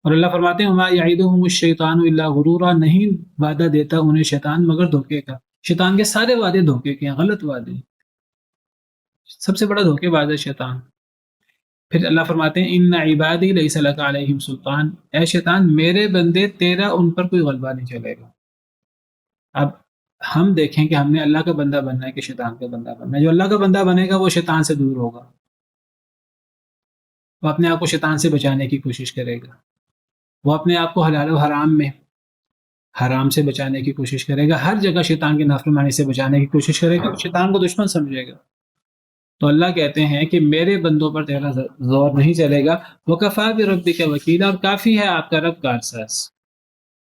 اور اللہ فرماتے ہیں وما یعدہم الشیطان الا غرورا، نہیں وعدہ دیتا انہیں شیطان مگر دھوکے کا. شیطان کے سارے وعدے دھوکے کے ہیں، غلط وعدے. سب سے بڑا دھوکے باز ہے شیطان. پھر اللہ فرماتے ہیں ان عبادی لیس لک علیہم سلطان، اے شیطان میرے بندے تیرا ان پر کوئی غلبہ نہیں چلے گا. اب ہم دیکھیں کہ ہم نے اللہ کا بندہ بننا ہے کہ شیطان کا بندہ بننا ہے. جو اللہ کا بندہ بنے گا وہ شیطان سے دور ہوگا، وہ اپنے آپ کو شیطان سے بچانے کی کوشش کرے گا، وہ اپنے آپ کو حلال و حرام میں حرام سے بچانے کی کوشش کرے گا، ہر جگہ شیطان کی نافرمانی سے بچانے کی کوشش کرے گا، شیطان کو دشمن سمجھے گا. تو اللہ کہتے ہیں کہ میرے بندوں پر تیرا زور نہیں چلے گا. وَكَفَىٰ بِرَبِّكَ وَكِيلًا، اور کافی ہے آپ کا رب کارساز.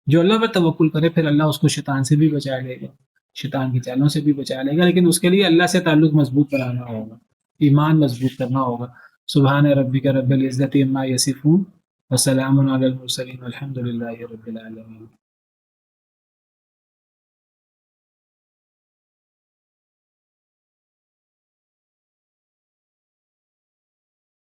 جو اللہ پر توکل کرے پھر اللہ اس کو شیطان سے بھی بچا لے گا، شیطان کی چالوں سے بھی بچا لے گا. لیکن اس کے لیے اللہ سے تعلق مضبوط بنانا ہوگا، ایمان مضبوط کرنا ہوگا. سبحان ربک رب العزت عما یصفون وسلام علی المرسلین والحمد للہ رب العالمین.